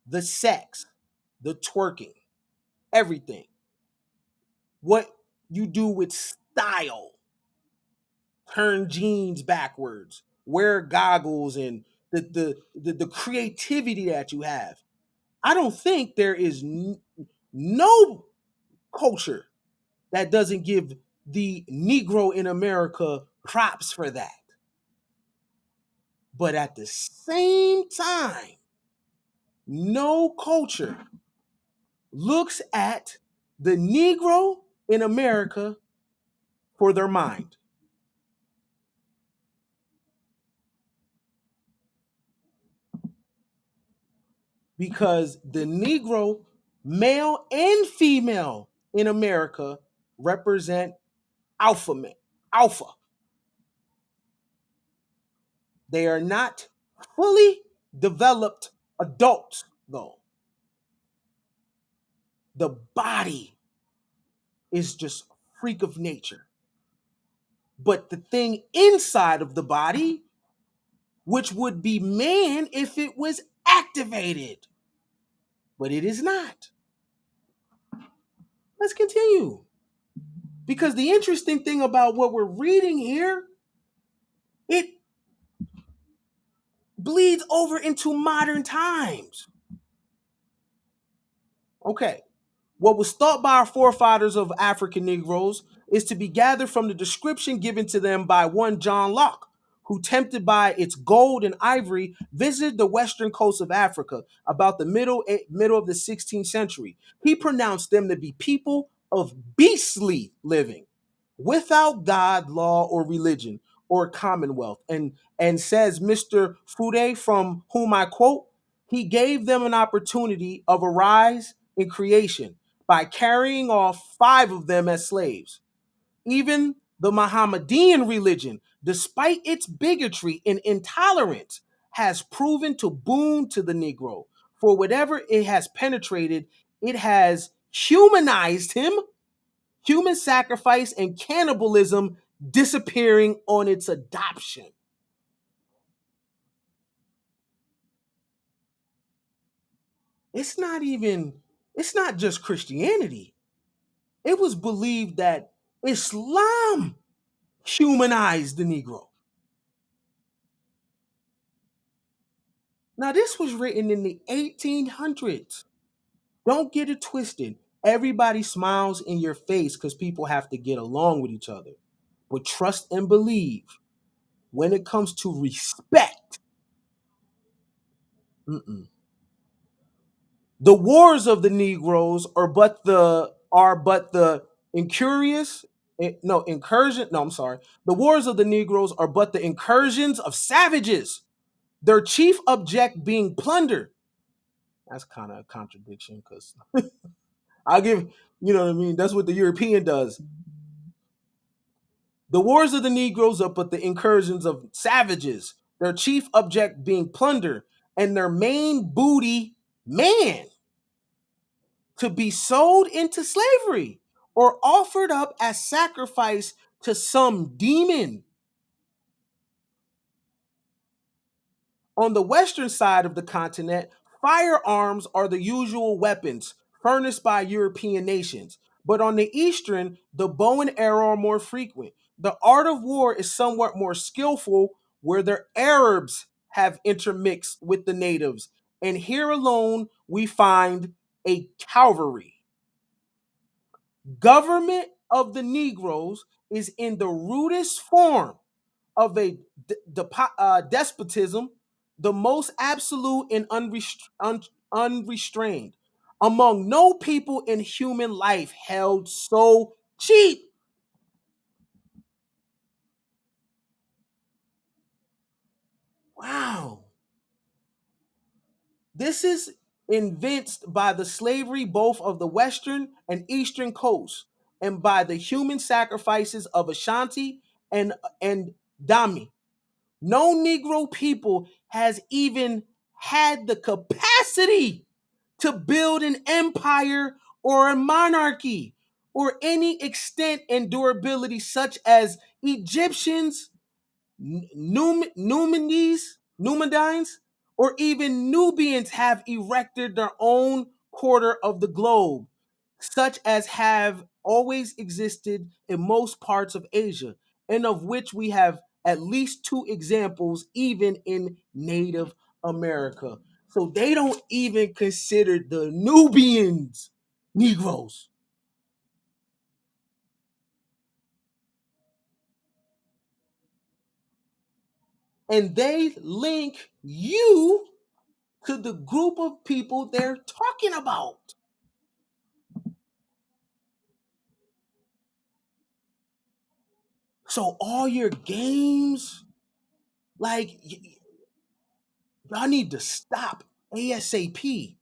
the sex, the twerking, everything. What you do with style, turn jeans backwards, wear goggles, and the creativity that you have. I don't think there is no culture that doesn't give the Negro in America props for that. But at the same time, no culture looks at the Negro in America for their mind. Because the Negro, male and female in America, represent alpha men. Alpha. They are not fully developed adults, though. The body is just a freak of nature. But the thing inside of the body, which would be man if it was activated, but it is not. Let's continue. Because the interesting thing about what we're reading here, it bleeds over into modern times. Okay. What was thought by our forefathers of African Negroes is to be gathered from the description given to them by one John Locke, who, tempted by its gold and ivory, visited the western coast of Africa about the middle of the 16th century. He pronounced them to be people of beastly living, without God, law, or religion, or commonwealth. And says Mr. Fude, from whom I quote, he gave them an opportunity of a rise in creation by carrying off 5 of them as slaves. Even the Mohammedan religion, despite its bigotry and intolerance, has proven to boon to the Negro. For whatever it has penetrated, it has humanized him, human sacrifice and cannibalism disappearing on its adoption. It's not just Christianity. It was believed that Islam humanized the Negro. Now, this was written in the 1800s. Don't get it twisted. Everybody smiles in your face because people have to get along with each other. But trust and believe, when it comes to respect, mm-mm. The wars of the Negroes are but the incurious no incursion no I'm sorry. The wars of the Negroes are but the incursions of savages, their chief object being plunder. That's kind of a contradiction because I'll give, you know what I mean? That's what the European does. The wars of the Negroes are but the incursions of savages, their chief object being plunder, and their main booty, man, to be sold into slavery or offered up as sacrifice to some demon. On the western side of the continent, firearms are the usual weapons furnished by European nations. But on the eastern, the bow and arrow are more frequent. The art of war is somewhat more skillful, where the Arabs have intermixed with the natives. And here alone, we find a cavalry. Government of the Negroes is in the rudest form of a despotism, the most absolute and unrestrained. Among no people in human life held so cheap. Wow. This is evinced by the slavery both of the western and eastern coasts, and by the human sacrifices of Ashanti and Dami. No Negro people has even had the capacity to build an empire or a monarchy or any extent and durability such as Egyptians, Numidines, or even Nubians have erected their own quarter of the globe, such as have always existed in most parts of Asia, and of which we have at least two examples even in Native America. So they don't even consider the Nubians Negroes. And they link you to the group of people they're talking about. So all your games, like y'all need to stop ASAP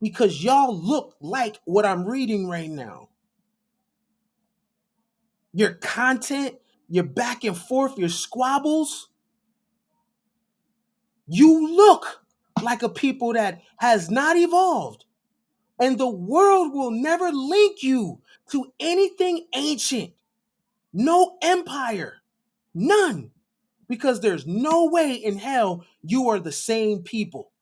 because y'all look like what I'm reading right now. Your content, your back and forth, your squabbles, you look like a people that has not evolved. And the world will never link you to anything ancient. No empire. None. Because there's no way in hell you are the same people.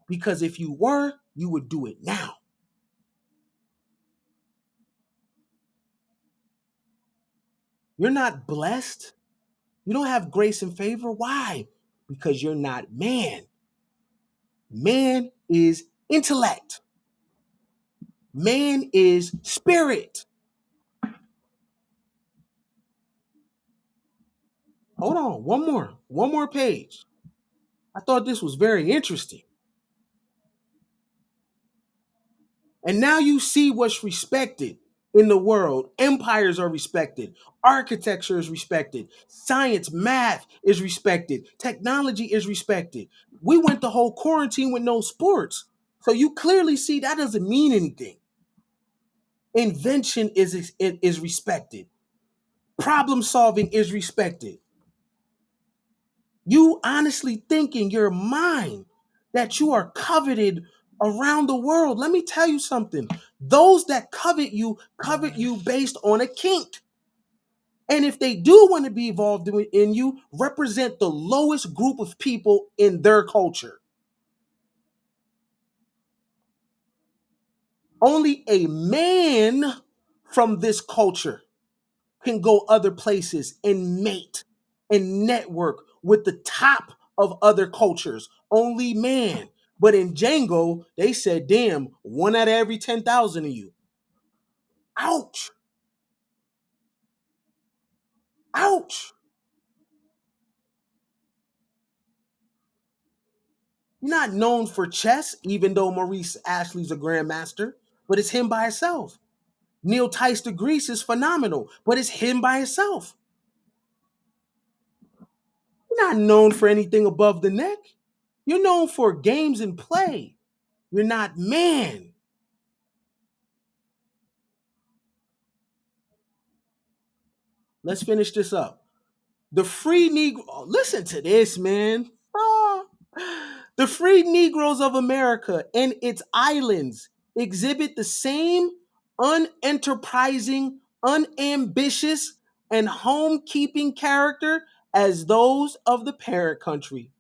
Because if you were, you would do it now. You're not blessed. You don't have grace and favor. Why? Because you're not man. Man is intellect. Man is spirit. Hold on, one more page. I thought this was very interesting. And now you see what's respected in the world. Empires are respected. Architecture is respected. Science, math is respected. Technology is respected. We went the whole quarantine with no sports. So you clearly see that doesn't mean anything. Invention is respected. Problem solving is respected. You honestly think in your mind that you are coveted around the world. Let me tell you something. Those that covet you based on a kink. And if they do want to be involved in you, represent the lowest group of people in their culture. Only a man from this culture can go other places and mate and network with the top of other cultures. Only man. But in Django, they said, damn, one out of every 10,000 of you. Ouch. Ouch. You're not known for chess, even though Maurice Ashley's a grandmaster, but it's him by itself. Neil Tice de Grease is phenomenal, but it's him by itself. You're not known for anything above the neck. You're known for games and play. You're not man. Let's finish this up. The free Negro, listen to this, man. Ah. The free Negroes of America and its islands exhibit the same unenterprising, unambitious, and home-keeping character as those of the parent country.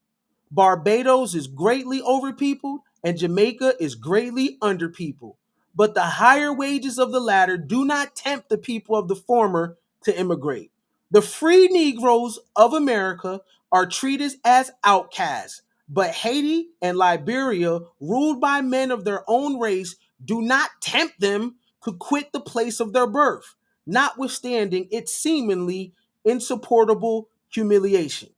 Barbados is greatly overpeopled and Jamaica is greatly underpeopled. But the higher wages of the latter do not tempt the people of the former to immigrate. The free Negroes of America are treated as outcasts, but Haiti and Liberia, ruled by men of their own race, do not tempt them to quit the place of their birth, notwithstanding its seemingly insupportable humiliation.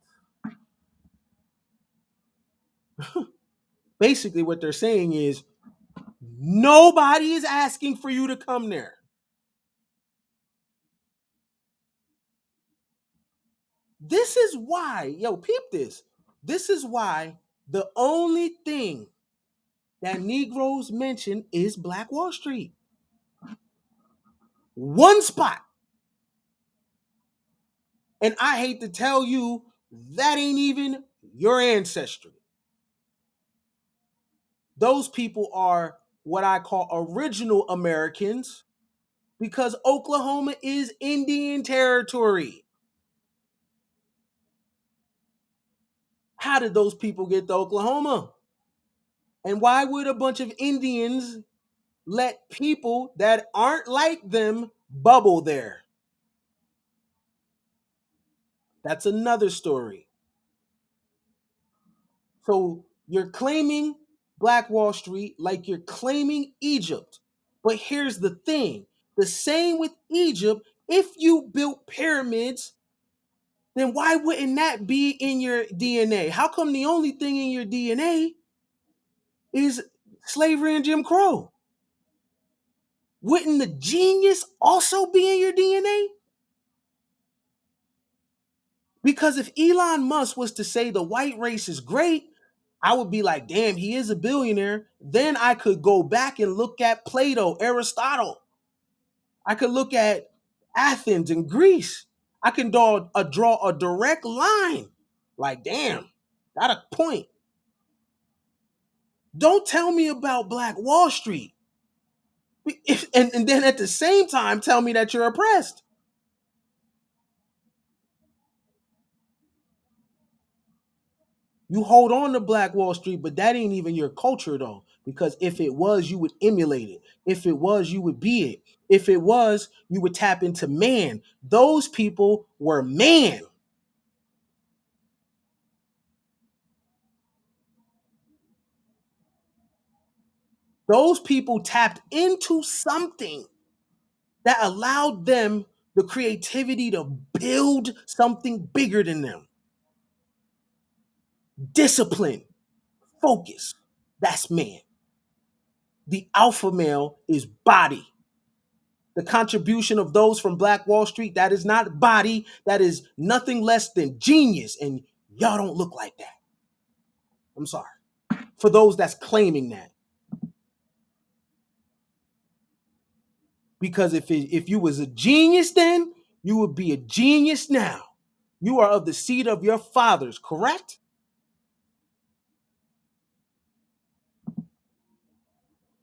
Basically, what they're saying is nobody is asking for you to come there. This is why, yo, peep this. This is why the only thing that Negroes mention is Black Wall Street. One spot. And I hate to tell you, that ain't even your ancestry. Those people are what I call original Americans because Oklahoma is Indian territory. How did those people get to Oklahoma? And why would a bunch of Indians let people that aren't like them bubble there? That's another story. So you're claiming Black Wall Street like you're claiming Egypt. But here's the thing, the same with Egypt. If you built pyramids, then why wouldn't that be in your DNA? How come the only thing in your DNA is slavery and Jim Crow? Wouldn't the genius also be in your DNA? Because if Elon Musk was to say the white race is great, I would be like, damn, he is a billionaire. Then I could go back and look at Plato, Aristotle. I could look at Athens and Greece. I can draw a direct line. Like, damn, got a point. Don't tell me about Black Wall Street. And then at the same time, tell me that you're oppressed. You hold on to Black Wall Street, but that ain't even your culture though. Because if it was, you would emulate it. If it was, you would be it. If it was, you would tap into man. Those people were man. Those people tapped into something that allowed them the creativity to build something bigger than them. Discipline, focus. That's man. The alpha male is body. The contribution of those from Black Wall Street, that is not body, that is nothing less than genius. And y'all don't look like that. I'm sorry. For those that's claiming that. Because if you was a genius then, you would be a genius now. You are of the seed of your fathers, correct?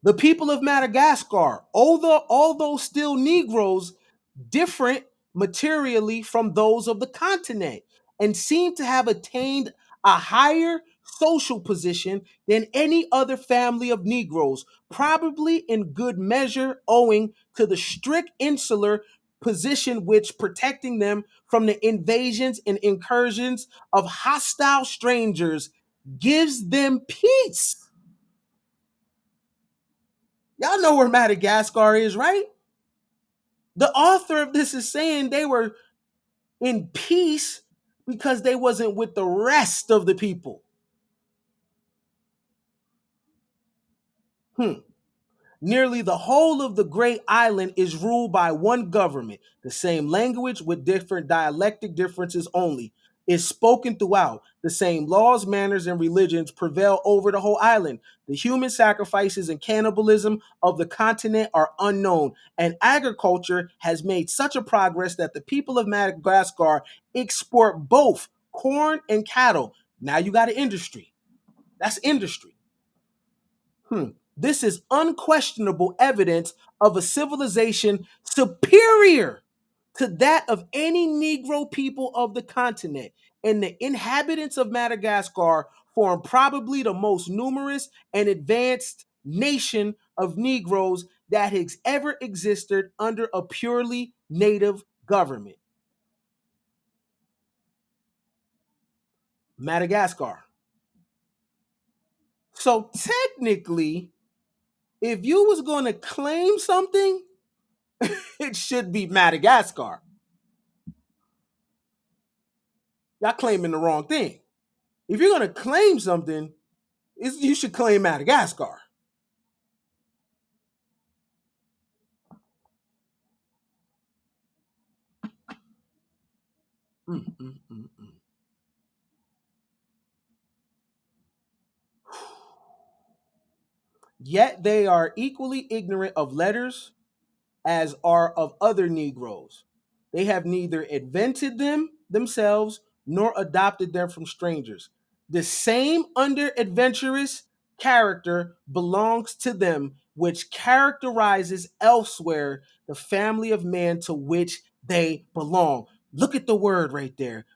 The people of Madagascar, although still Negroes, different materially from those of the continent and seem to have attained a higher social position than any other family of Negroes, probably in good measure owing to the strict insular position which protecting them from the invasions and incursions of hostile strangers gives them peace. Y'all know where Madagascar is, right? The author of this is saying they were in peace because they wasn't with the rest of the people. Hmm. Nearly the whole of the great island is ruled by one government. The same language with different dialectic differences only is spoken throughout. The same laws, manners, and religions prevail over the whole island. The human sacrifices and cannibalism of the continent are unknown, and agriculture has made such a progress that the people of Madagascar export both corn and cattle. Now you got an industry. That's industry. Hmm. This is unquestionable evidence of a civilization superior to that of any Negro people of the continent. And the inhabitants of Madagascar form probably the most numerous and advanced nation of Negroes that has ever existed under a purely native government. Madagascar. So technically, if you was going to claim something, it should be Madagascar. Y'all claiming the wrong thing. If you're gonna claim something, you should claim Madagascar. Mm, mm, mm, mm. Yet they are equally ignorant of letters as are of other Negroes. They have neither invented them themselves nor adopted them from strangers. The same under adventurous character belongs to them which characterizes elsewhere the family of man to which they belong. Look at the word right there,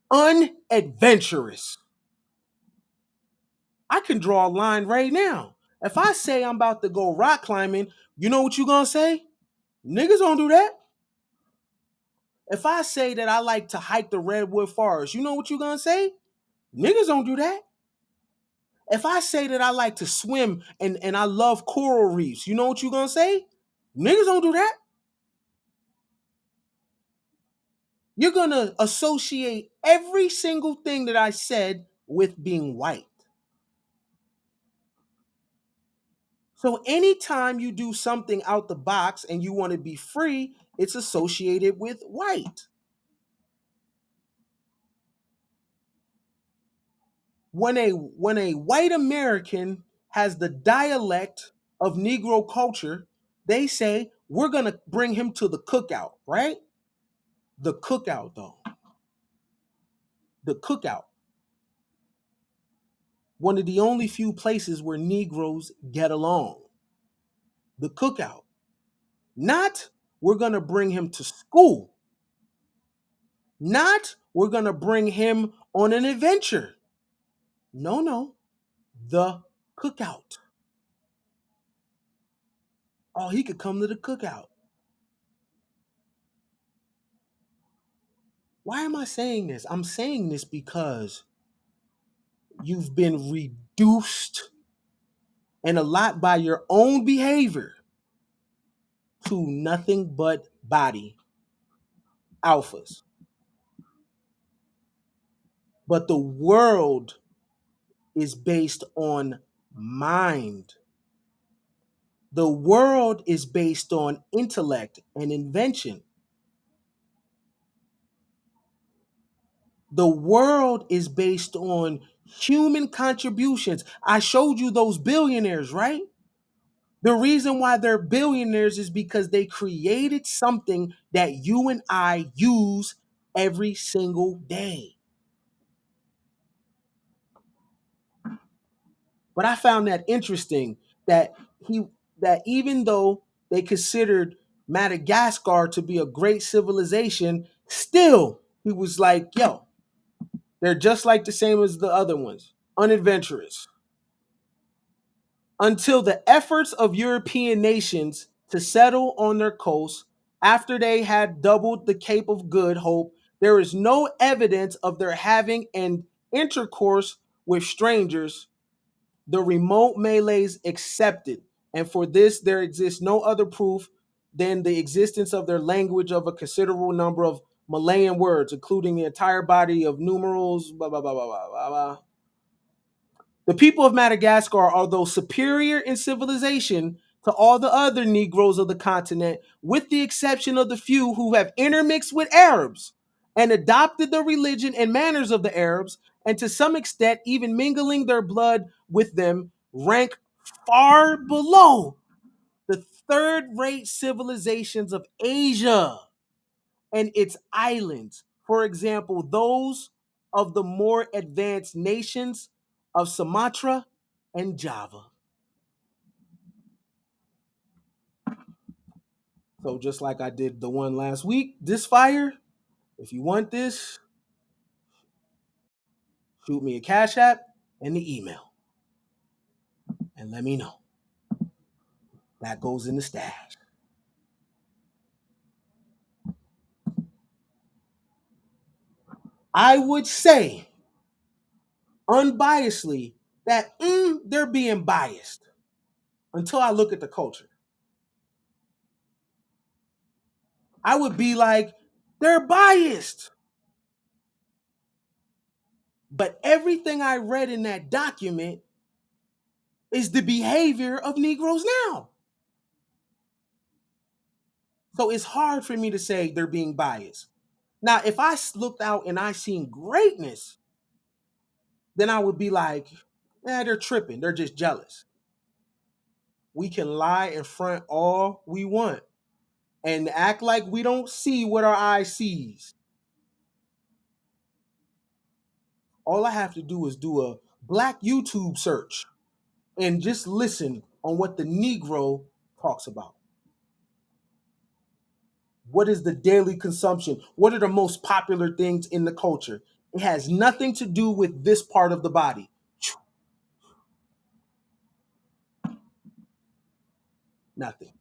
unadventurous. I can draw a line right now. If I say I'm about to go rock climbing, you know what you gonna say? Niggas don't do that. If I say that I like to hike the redwood forest, you know what you gonna say? Niggas don't do that. If I say that I like to swim and I love coral reefs, you know what you gonna say? Niggas don't do that. You're gonna associate every single thing that I said with being white. So anytime you do something out the box and you want to be free, it's associated with white. When a white American has the dialect of Negro culture, they say we're gonna bring him to the cookout, right? The cookout, though. The cookout. One of the only few places where Negroes get along. The cookout. Not we're gonna bring him to school. Not we're gonna bring him on an adventure. No, no. The cookout. Oh, he could come to the cookout. Why am I saying this? I'm saying this because you've been reduced and a lot by your own behavior to nothing but body alphas. But the world is based on mind. The world is based on intellect and invention. The world is based on human contributions. I showed you those billionaires, right? The reason why they're billionaires is because they created something that you and I use every single day. But I found that interesting that he that even though they considered Madagascar to be a great civilization, still he was like, yo, they're just like the same as the other ones, unadventurous. Until the efforts of European nations to settle on their coast after they had doubled the Cape of Good Hope, there is no evidence of their having an intercourse with strangers, the remote Malays accepted. And for this, there exists no other proof than the existence of their language of a considerable number of Malayan words, including the entire body of numerals, blah, blah, blah, blah, blah, blah, blah. The people of Madagascar, although superior in civilization to all the other Negroes of the continent, with the exception of the few who have intermixed with Arabs and adopted the religion and manners of the Arabs, and to some extent even mingling their blood with them, rank far below the third-rate civilizations of Asia and its islands. For example, those of the more advanced nations of Sumatra and Java. So just like I did the one last week, this fire, if you want this, shoot me a Cash App and the email and let me know. That goes in the stash. I would say unbiasedly that they're being biased until I look at the culture. I would be like, they're biased. But everything I read in that document is the behavior of Negroes now. So it's hard for me to say they're being biased. Now, if I looked out and I seen greatness, then I would be like, they're tripping. They're just jealous. We can lie in front all we want and act like we don't see what our eye sees. All I have to do is do a black YouTube search and just listen on what the Negro talks about. What is the daily consumption? What are the most popular things in the culture? It has nothing to do with this part of the body. Nothing.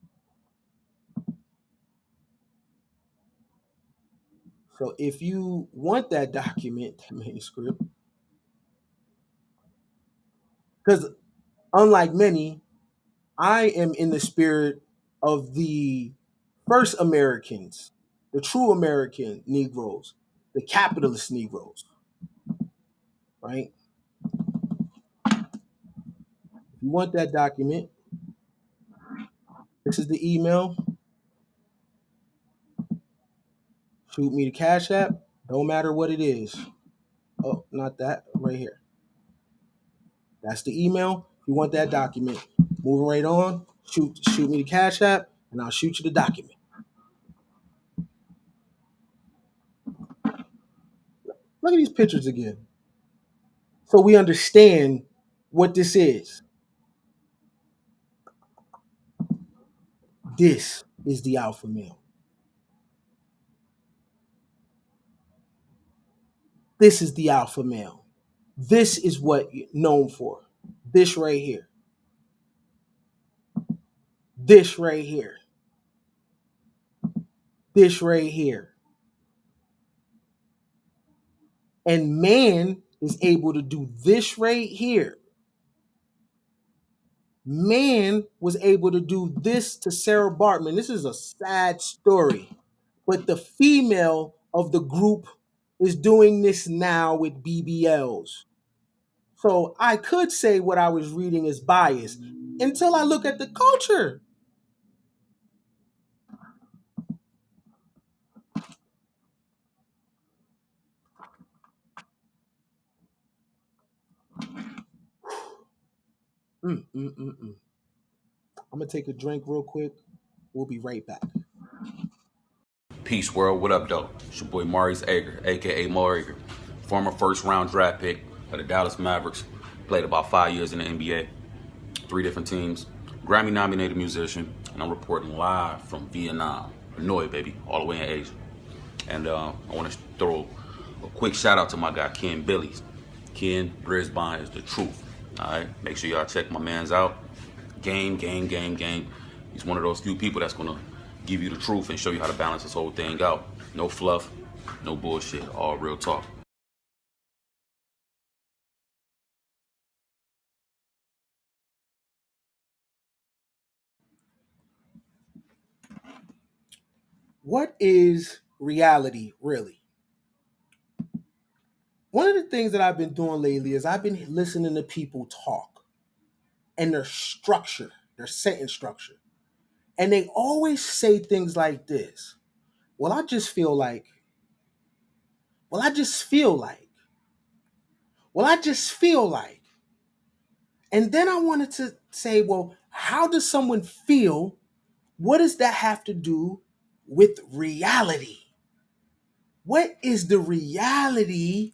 So if you want that document, that manuscript, because unlike many, I am in the spirit of the first Americans, the true American Negroes, the capitalist Negroes, right? If you want that document, this is the email. Shoot me the Cash App. Don't matter what it is. Oh, not that. Right here. That's the email. If you want that document, moving right on. Shoot me the Cash App, and I'll shoot you the document. Look at these pictures again. So we understand what this is. This is the alpha male. This is the alpha male. This is what you're known for. This right here. This right here. This right here. And man is able to do this right here. Man was able to do this to Sarah Bartman. This is a sad story. But the female of the group is doing this now with BBLs. So I could say what I was reading is biased until I look at the culture. I'm going to take a drink real quick. We'll be right back. Peace world, what up though? It's your boy Maurice Ager, aka Mo Ager, former first round draft pick of the Dallas Mavericks, played about 5 years in the NBA, 3 different teams, Grammy nominated musician, and I'm reporting live from Vietnam, Hanoi baby, all the way in Asia. And I want to throw a quick shout out to my guy Ken Billies. Ken Brisbane is the truth. Alright, make sure y'all check my man's out. Game. He's one of those few people that's gonna give you the truth and show you how to balance this whole thing out. No fluff, no bullshit, all real talk. What is reality really? One of the things that I've been doing lately is I've been listening to people talk and their structure, their sentence structure. And they always say things like this. Well, I just feel like, well, I just feel like, well, I just feel like. And then I wanted to say, well, how does someone feel? What does that have to do with reality? What is the reality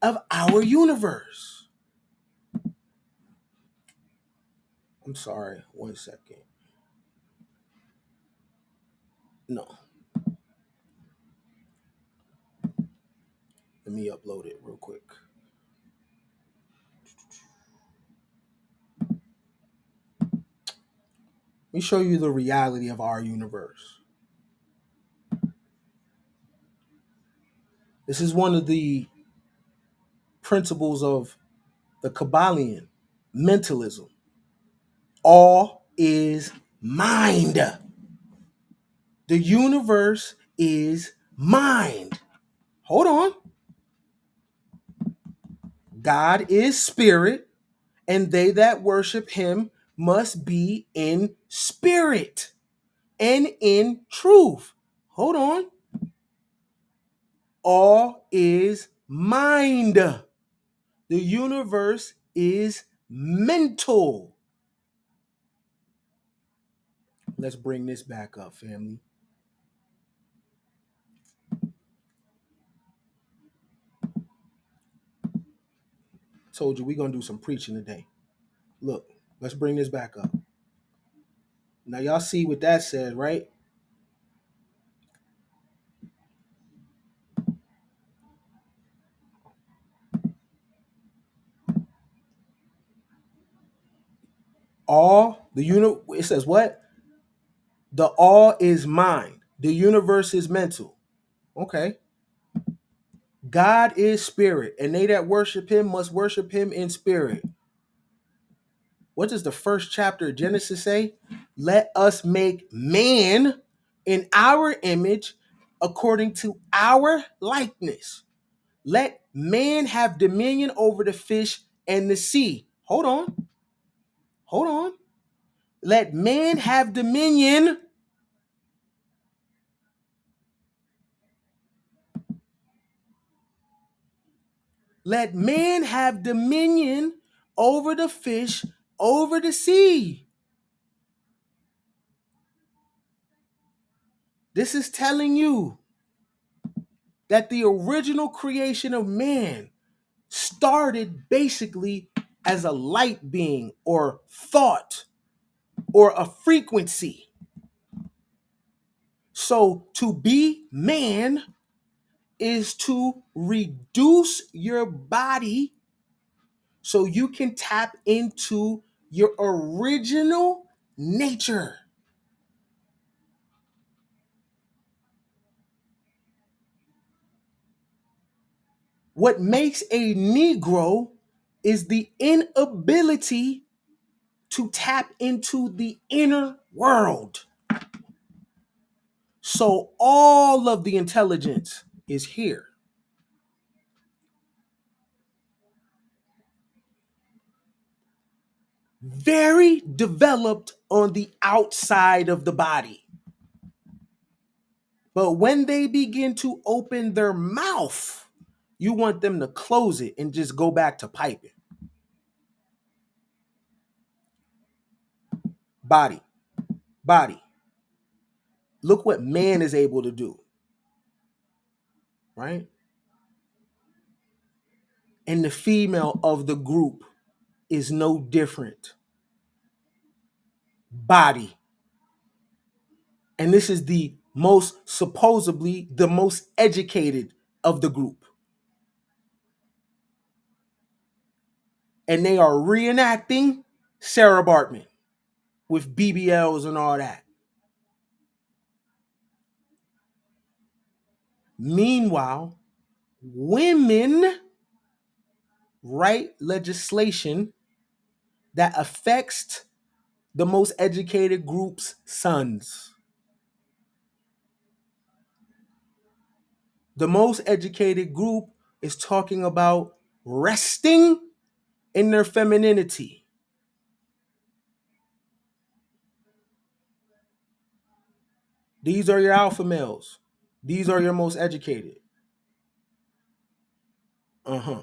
of our universe? I'm sorry, 1 second. No, let me upload it real quick. Let me show you the reality of our universe. This is one of the principles of the Kabbalion, mentalism. All is mind. The universe is mind. Hold on. God is spirit, and they that worship him must be in spirit and in truth. Hold on. All is mind. The universe is mental. Let's bring this back up, family. Told you we're going to do some preaching today. Look, let's bring this back up. Now, y'all see what that says, right? It says what? The all is mind. The universe is mental. Okay. God is spirit, and they that worship him must worship him in spirit. What does the first chapter of Genesis say? Let us make man in our image according to our likeness. Let man have dominion over the fish and the sea. Hold on. Hold on. Let man have dominion. Let man have dominion over the fish, over the sea. This is telling you that the original creation of man started basically as a light being or thought or a frequency. So to be man is to reduce your body so you can tap into your original nature. What makes a Negro is the inability to tap into the inner world. So all of the intelligence is here. Very developed on the outside of the body. But when they begin to open their mouth, you want them to close it and just go back to piping. Body. Look what man is able to do. Right? And the female of the group is no different. Body. And this is supposedly the most educated of the group. And they are reenacting Sarah Bartman with BBLs and all that. Meanwhile, women write legislation that affects the most educated group's sons. The most educated group is talking about resting in their femininity. These are your alpha males. These are your most educated. Uh-huh.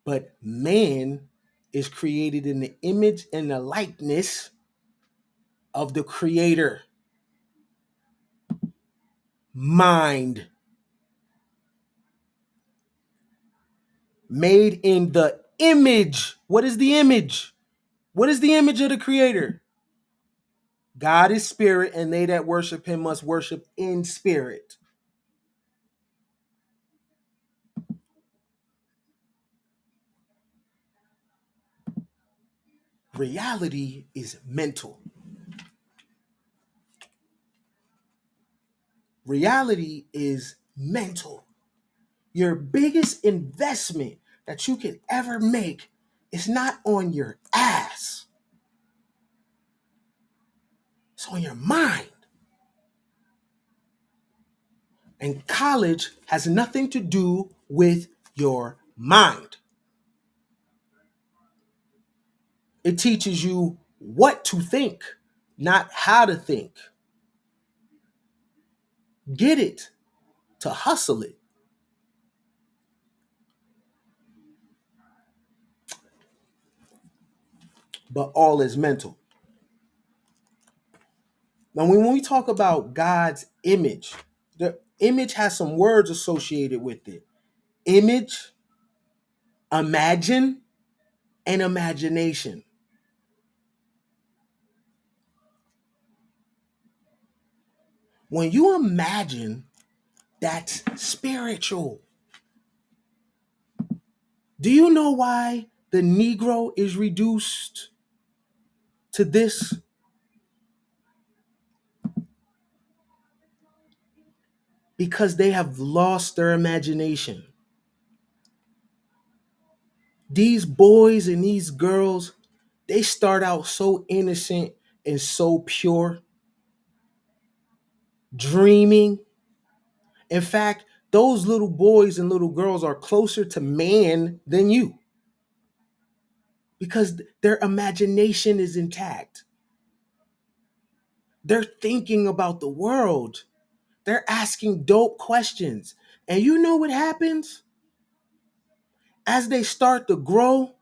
But man is created in the image and the likeness of the creator. Mind. Made in the image. What is the image? What is the image of the creator? God is spirit, and they that worship him must worship in spirit. Reality is mental. Reality is mental. Your biggest investment that you can ever make is not on your ass. It's on your mind. And college has nothing to do with your mind. It teaches you what to think, not how to think. Get it to hustle it. But all is mental. Now, when we talk about God's image, the image has some words associated with it. Image, imagine, and imagination. When you imagine, that's spiritual. Do you know why the Negro is reduced to this? Because they have lost their imagination. These boys and these girls, they start out so innocent and so pure, dreaming. In fact, those little boys and little girls are closer to man than you because their imagination is intact. They're thinking about the world. They're asking dope questions. And you know what happens? As they start to grow,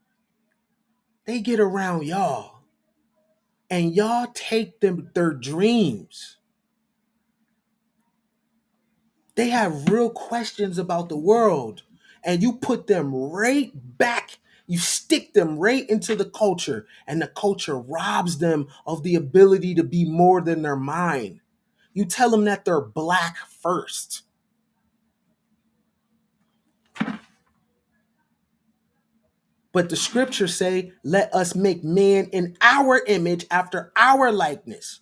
they get around y'all. And y'all take them their dreams. They have real questions about the world. And you put them right back. You stick them right into the culture. And the culture robs them of the ability to be more than their mind. You tell them that they're black first. But the scriptures say, let us make man in our image after our likeness.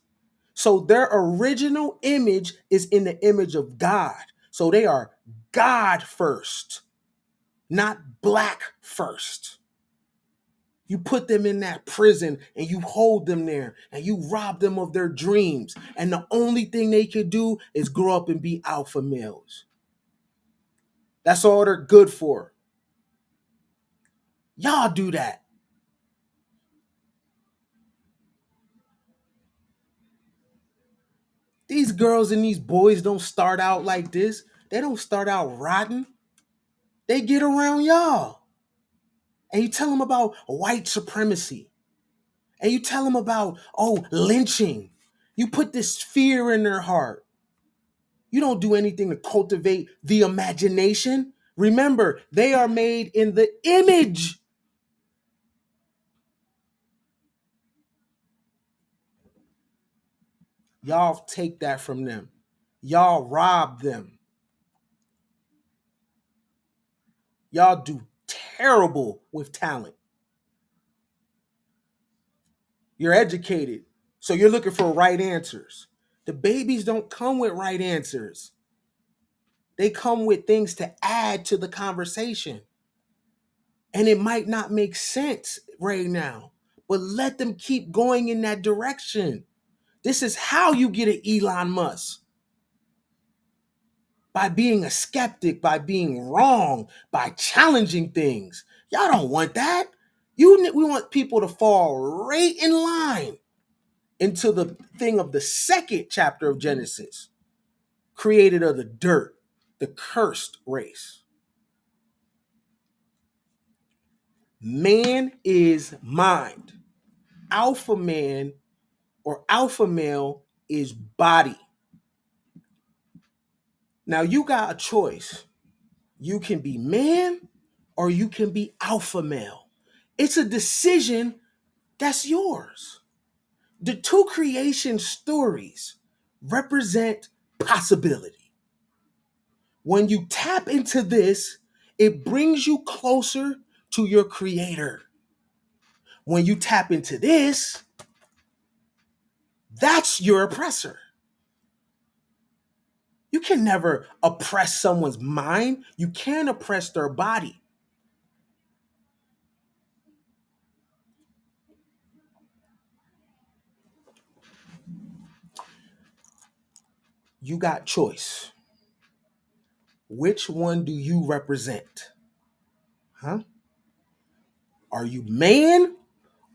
So their original image is in the image of God. So they are God first, not black first. You put them in that prison and you hold them there and you rob them of their dreams. And the only thing they could do is grow up and be alpha males. That's all they're good for. Y'all do that. These girls and these boys don't start out like this. They don't start out rotten. They get around y'all. And you tell them about white supremacy. And you tell them about, lynching. You put this fear in their heart. You don't do anything to cultivate the imagination. Remember, they are made in the image. Y'all take that from them. Y'all rob them. Y'all do terrible with talent. You're educated, so you're looking for right answers. The babies don't come with right answers. They come with things to add to the conversation. And it might not make sense right now, but let them keep going in that direction. This is how you get an Elon Musk. By being a skeptic, by being wrong, by challenging things. Y'all don't want that. We want people to fall right in line into the thing of the second chapter of Genesis, created of the dirt, the cursed race. Man is mind. Alpha man or alpha male is body. Now you got a choice. You can be man or you can be alpha male. It's a decision that's yours. The two creation stories represent possibility. When you tap into this, it brings you closer to your creator. When you tap into this, that's your oppressor. You can never oppress someone's mind. You can oppress their body. You got choice. Which one do you represent? Huh? Are you man?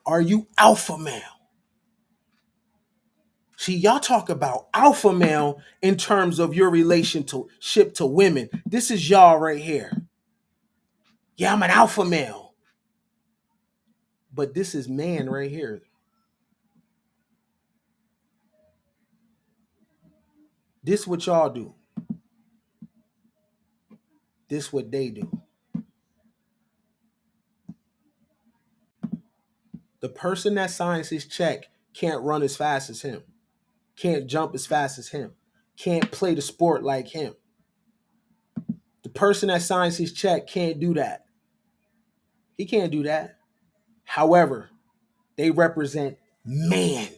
Are you alpha male? See, y'all talk about alpha male in terms of your relationship to women. This is y'all right here. Yeah, I'm an alpha male. But this is man right here. This what y'all do. This what they do. The person that signs his check can't run as fast as him. Can't jump as fast as him. Can't play the sport like him. The person that signs his check can't do that. He can't do that. However, they represent man.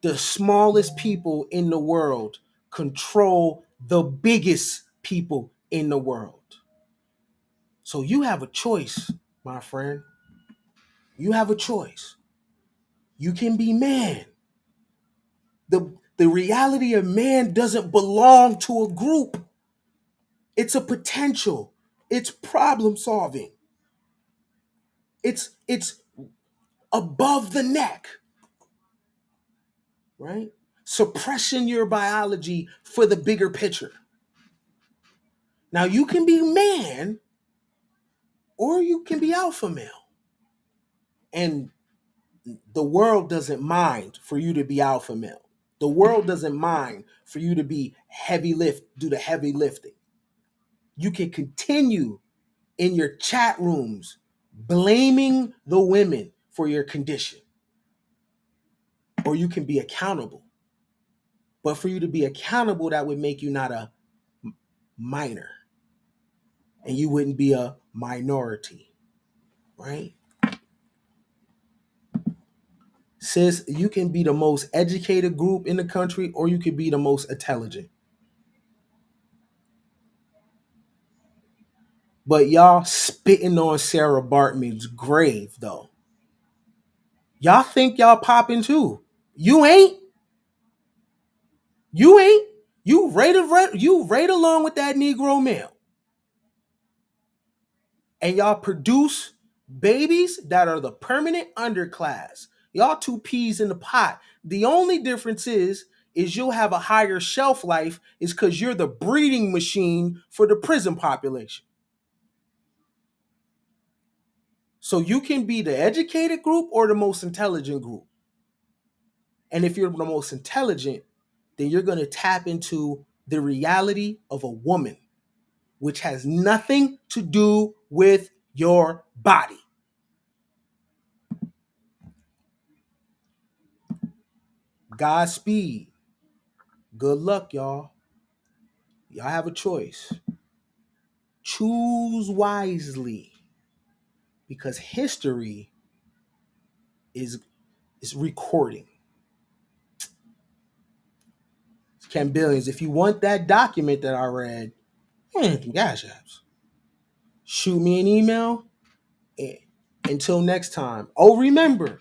The smallest people in the world control the biggest people in the world. So you have a choice, my friend. You have a choice. You can be man. The reality of man doesn't belong to a group. It's a potential. It's problem solving. It's above the neck, right? Suppressing your biology for the bigger picture. Now you can be man or you can be alpha male. And the world doesn't mind for you to be alpha male. The world doesn't mind for you to be do the heavy lifting. You can continue in your chat rooms blaming the women for your condition. Or you can be accountable. But for you to be accountable, that would make you not a minor. And you wouldn't be a minority, right? Sis, you can be the most educated group in the country or you could be the most intelligent. But y'all spitting on Sarah Bartman's grave, though. Y'all think y'all popping too. You ain't. You ain't. You right along with that Negro male. And y'all produce babies that are the permanent underclass. Y'all two peas in the pot. The only difference is you'll have a higher shelf life is because you're the breeding machine for the prison population. So you can be the educated group or the most intelligent group. And if you're the most intelligent, then you're going to tap into the reality of a woman, which has nothing to do with your body. Godspeed. Good luck, y'all. Y'all have a choice. Choose wisely because history is recording. Ken Billions, if you want that document that I read, gosh, shoot me an email and Until next time. Oh, remember,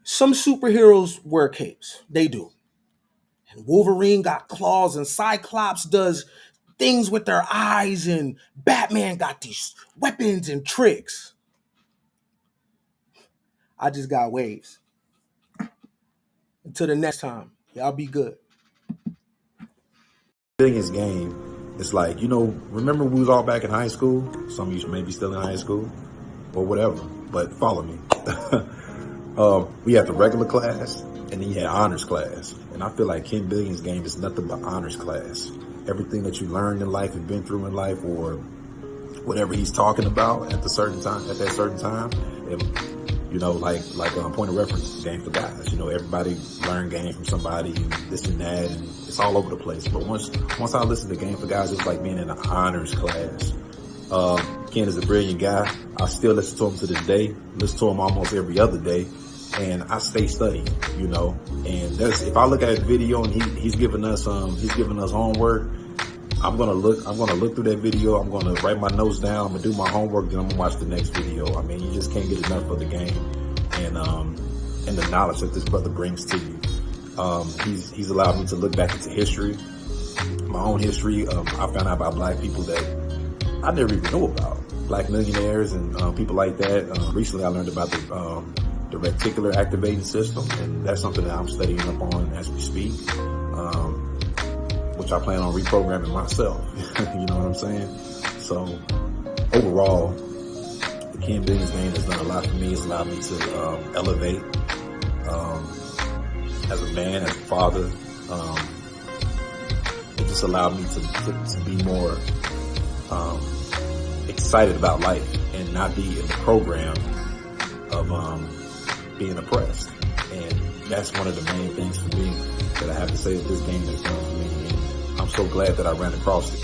some superheroes wear capes. They do. And Wolverine got claws, and Cyclops does things with their eyes, and Batman got these weapons and tricks. I just got waves. Until the next time, y'all be good. Biggest game, it's like, remember we was all back in high school? Some of you may be still in high school or whatever, but follow me. We had the regular class, and then you had honors class. And I feel like Ken Billion's game is nothing but honors class. Everything that you learned in life and been through in life, or whatever he's talking about at that certain time, and like point of reference, game for guys. Everybody learn game from somebody, and this and that, and it's all over the place. But once I listened to Game for Guys, it was like being in an honors class. Ken is a brilliant guy. I still listen to him to this day. Listen to him almost every other day, and I stay studying. And if I look at his video and he's giving us homework, I'm gonna look through that video. I'm gonna write my notes down. I'm gonna do my homework, then I'm gonna watch the next video. I mean, you just can't get enough of the game and the knowledge that this brother brings to you. He's allowed me to look back into history, my own history. I found out about black people that I never even knew about, black millionaires and people like that. Recently, I learned about the reticular activating system, and that's something that I'm studying up on as we speak. Which I plan on reprogramming myself. You know what I'm saying? So overall, the Ken Billion's game has done a lot for me. It's allowed me to elevate as a man, as a father. It just allowed me to be more excited about life and not be in the program of being oppressed. And that's one of the main things for me that I have to say that this game has done for me. And I'm so glad that I ran across it.